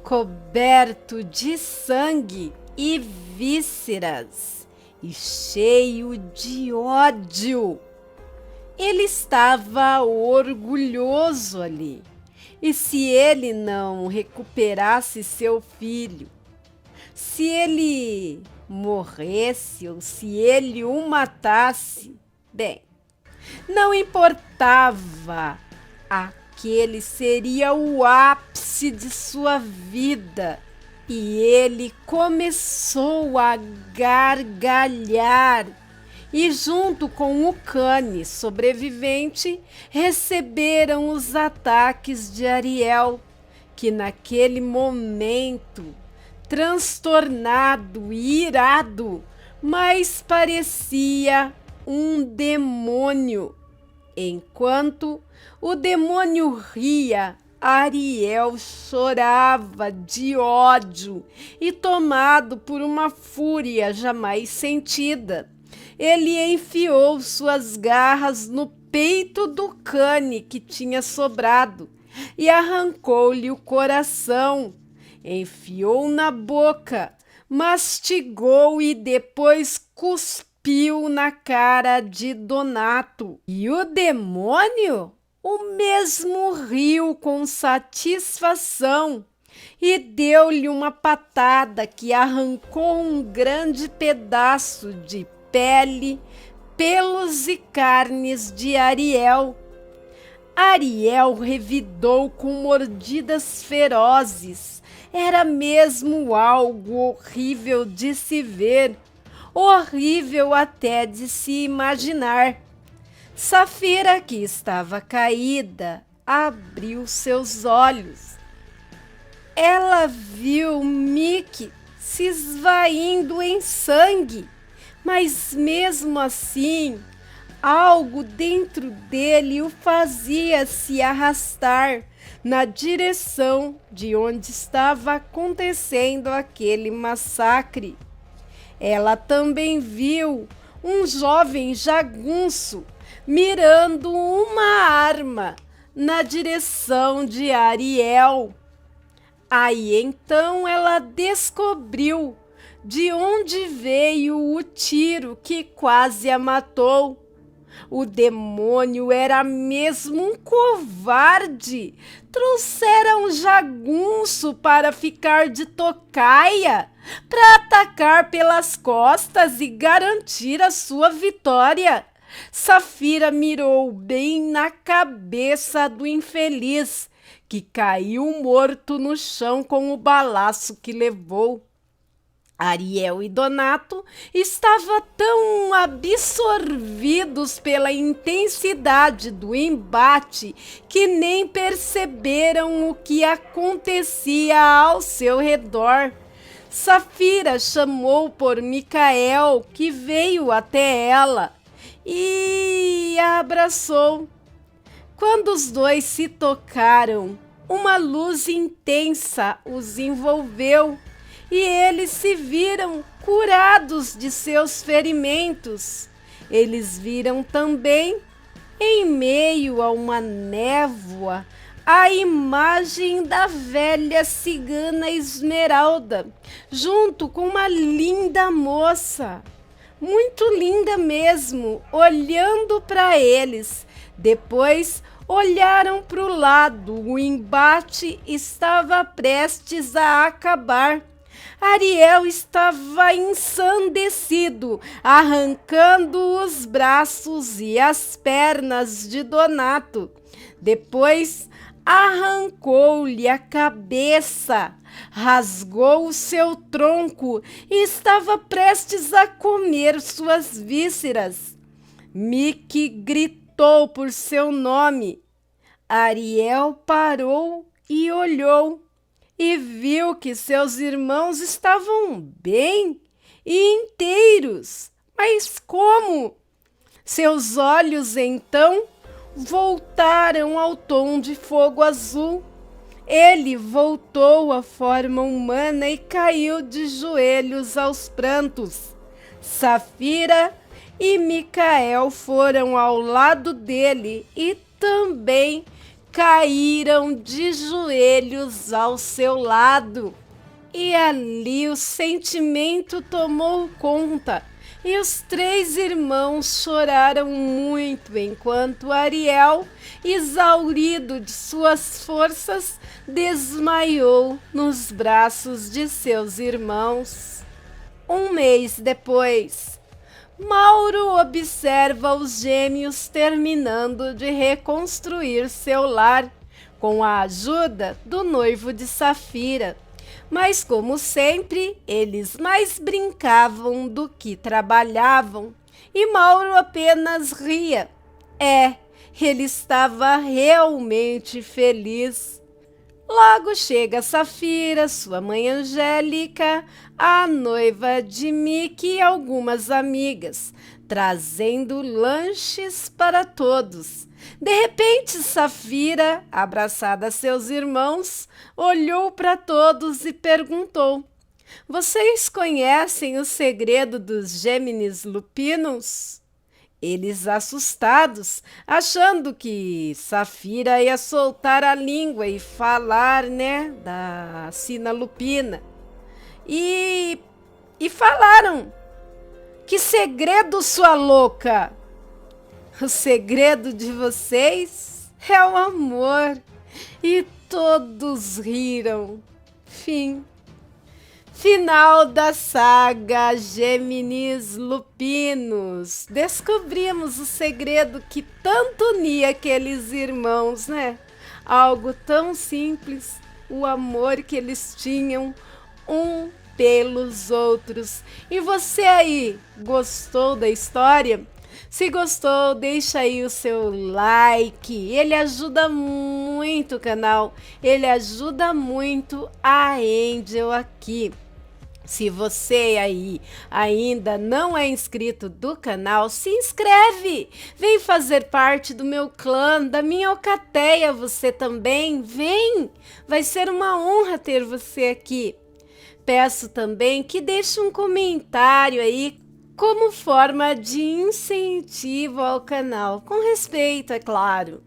coberto de sangue e vísceras e cheio de ódio. Ele estava orgulhoso ali. E se ele não recuperasse seu filho, se ele morresse ou se ele o matasse, bem, não importava, aquele seria o ápice de sua vida. E ele começou a gargalhar. E junto com o cane sobrevivente, receberam os ataques de Ariel, que naquele momento, transtornado e irado, mas parecia um demônio. Enquanto o demônio ria, Ariel chorava de ódio e, tomado por uma fúria jamais sentida, ele enfiou suas garras no peito do cane que tinha sobrado e arrancou-lhe o coração. Enfiou na boca, mastigou e depois cuspiu na cara de Donato. E o demônio, o mesmo, riu com satisfação e deu-lhe uma patada que arrancou um grande pedaço de pele, pelos e carnes de Ariel. Ariel revidou com mordidas ferozes. Era mesmo algo horrível de se ver, horrível até de se imaginar. Safira, que estava caída, abriu seus olhos. Ela viu Mickey se esvaindo em sangue. Mas mesmo assim, algo dentro dele o fazia se arrastar na direção de onde estava acontecendo aquele massacre. Ela também viu um jovem jagunço mirando uma arma na direção de Ariel. Aí então ela descobriu de onde veio o tiro que quase a matou. O demônio era mesmo um covarde. Trouxera um jagunço para ficar de tocaia, para atacar pelas costas e garantir a sua vitória. Safira mirou bem na cabeça do infeliz, que caiu morto no chão com o balaço que levou. Ariel e Donato estavam tão absorvidos pela intensidade do embate que nem perceberam o que acontecia ao seu redor. Safira chamou por Micael, que veio até ela, e a abraçou. Quando os dois se tocaram, uma luz intensa os envolveu e eles se viram curados de seus ferimentos. Eles viram também, em meio a uma névoa, a imagem da velha cigana Esmeralda, junto com uma linda moça, muito linda mesmo, olhando para eles. Depois olharam para o lado, o embate estava prestes a acabar. Ariel estava ensandecido, arrancando os braços e as pernas de Donato. Depois arrancou-lhe a cabeça, rasgou o seu tronco e estava prestes a comer suas vísceras. Mickey gritou por seu nome. Ariel parou e olhou e viu que seus irmãos estavam bem e inteiros. Mas como? Seus olhos então voltaram ao tom de fogo azul. Ele voltou à forma humana e caiu de joelhos aos prantos. Safira e Micael foram ao lado dele e também caíram de joelhos ao seu lado. E ali o sentimento tomou conta. E os três irmãos choraram muito, enquanto Ariel, exaurido de suas forças, desmaiou nos braços de seus irmãos. Um mês depois, Mauro observa os gêmeos terminando de reconstruir seu lar, com a ajuda do noivo de Safira. Mas, como sempre, eles mais brincavam do que trabalhavam, e Mauro apenas ria. Ele estava realmente feliz. Logo chega Safira, sua mãe Angélica, a noiva de Mickey e algumas amigas, trazendo lanches para todos. De repente, Safira, abraçada a seus irmãos, olhou para todos e perguntou: "Vocês conhecem o segredo dos Gêmeos Lupinos?" Eles, assustados, achando que Safira ia soltar a língua e falar, da sina lupina. E falaram: "Que segredo, sua louca?" "O segredo de vocês é o amor." E todos riram. Fim. Final da saga Gêmeos Lupinos. Descobrimos o segredo que tanto unia aqueles irmãos, Algo tão simples, o amor que eles tinham um pelos outros. E você aí, gostou da história? Se gostou, deixa aí o seu like, ele ajuda muito o canal, ele ajuda muito a Angel aqui. Se você aí ainda não é inscrito do canal, se inscreve! Vem fazer parte do meu clã, da minha alcateia, você também, vem! Vai ser uma honra ter você aqui. Peço também que deixe um comentário aí como forma de incentivo ao canal, com respeito, é claro.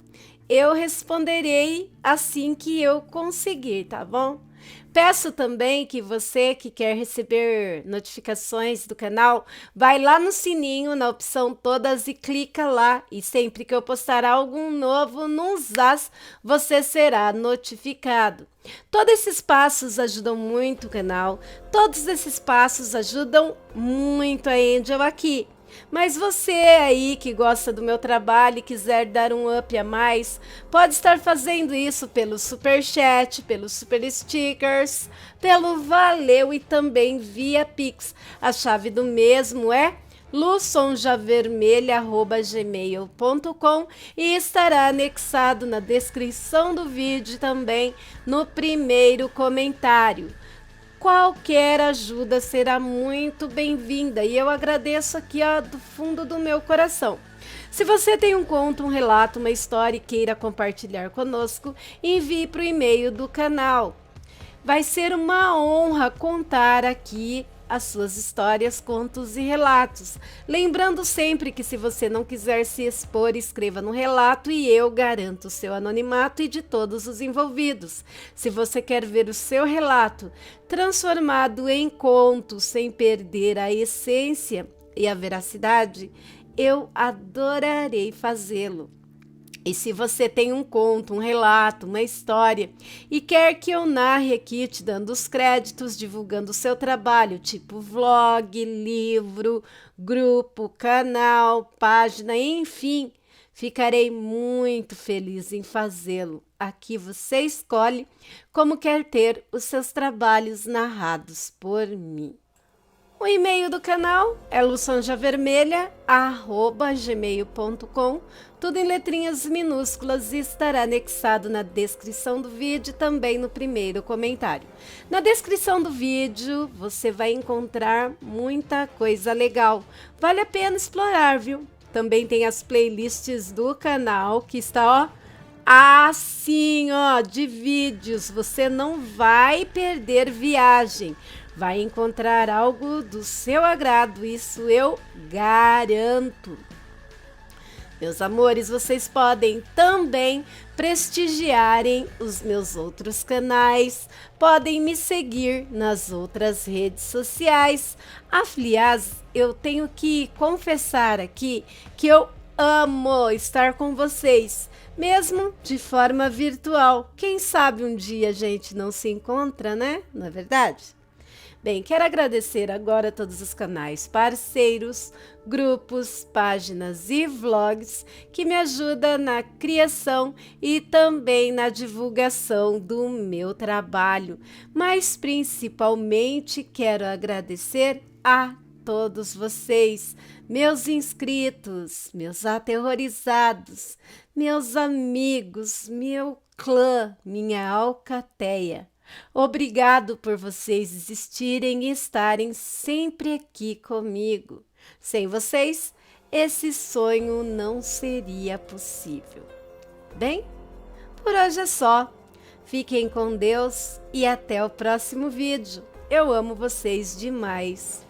Eu responderei assim que eu conseguir, tá bom? Peço também que você que quer receber notificações do canal, vai lá no sininho, na opção todas e clica lá. E sempre que eu postar algo novo no Zaz, você será notificado. Todos esses passos ajudam muito o canal, todos esses passos ajudam muito a Angel aqui. Mas você aí que gosta do meu trabalho e quiser dar um up a mais, pode estar fazendo isso pelo Super Chat, pelo Super Stickers, pelo Valeu e também via Pix. A chave do mesmo é luçonjavermelha@gmail.com e estará anexado na descrição do vídeo também no primeiro comentário. Qualquer ajuda será muito bem-vinda e eu agradeço aqui do fundo do meu coração. Se você tem um conto, um relato, uma história e queira compartilhar conosco, envie para o e-mail do canal. Vai ser uma honra contar aqui as suas histórias, contos e relatos. Lembrando sempre que se você não quiser se expor, escreva no relato e eu garanto o seu anonimato e de todos os envolvidos. Se você quer ver o seu relato transformado em conto sem perder a essência e a veracidade, eu adorarei fazê-lo. E se você tem um conto, um relato, uma história e quer que eu narre aqui te dando os créditos, divulgando o seu trabalho, tipo vlog, livro, grupo, canal, página, enfim, ficarei muito feliz em fazê-lo. Aqui você escolhe como quer ter os seus trabalhos narrados por mim. O e-mail do canal é luçonjavermelha@gmail.com, tudo em letrinhas minúsculas e estará anexado na descrição do vídeo e também no primeiro comentário. Na descrição do vídeo você vai encontrar muita coisa legal, vale a pena explorar, viu? Também tem as playlists do canal que está, assim, de vídeos, você não vai perder viagem. Vai encontrar algo do seu agrado, isso eu garanto. Meus amores, vocês podem também prestigiarem os meus outros canais, podem me seguir nas outras redes sociais. Aliás, eu tenho que confessar aqui que eu amo estar com vocês, mesmo de forma virtual. Quem sabe um dia a gente não se encontra, né? Não é verdade? Bem, quero agradecer agora a todos os canais parceiros, grupos, páginas e vlogs que me ajudam na criação e também na divulgação do meu trabalho. Mas principalmente quero agradecer a todos vocês, meus inscritos, meus aterrorizados, meus amigos, meu clã, minha alcateia. Obrigado por vocês existirem e estarem sempre aqui comigo. Sem vocês, esse sonho não seria possível. Bem, por hoje é só. Fiquem com Deus e até o próximo vídeo. Eu amo vocês demais.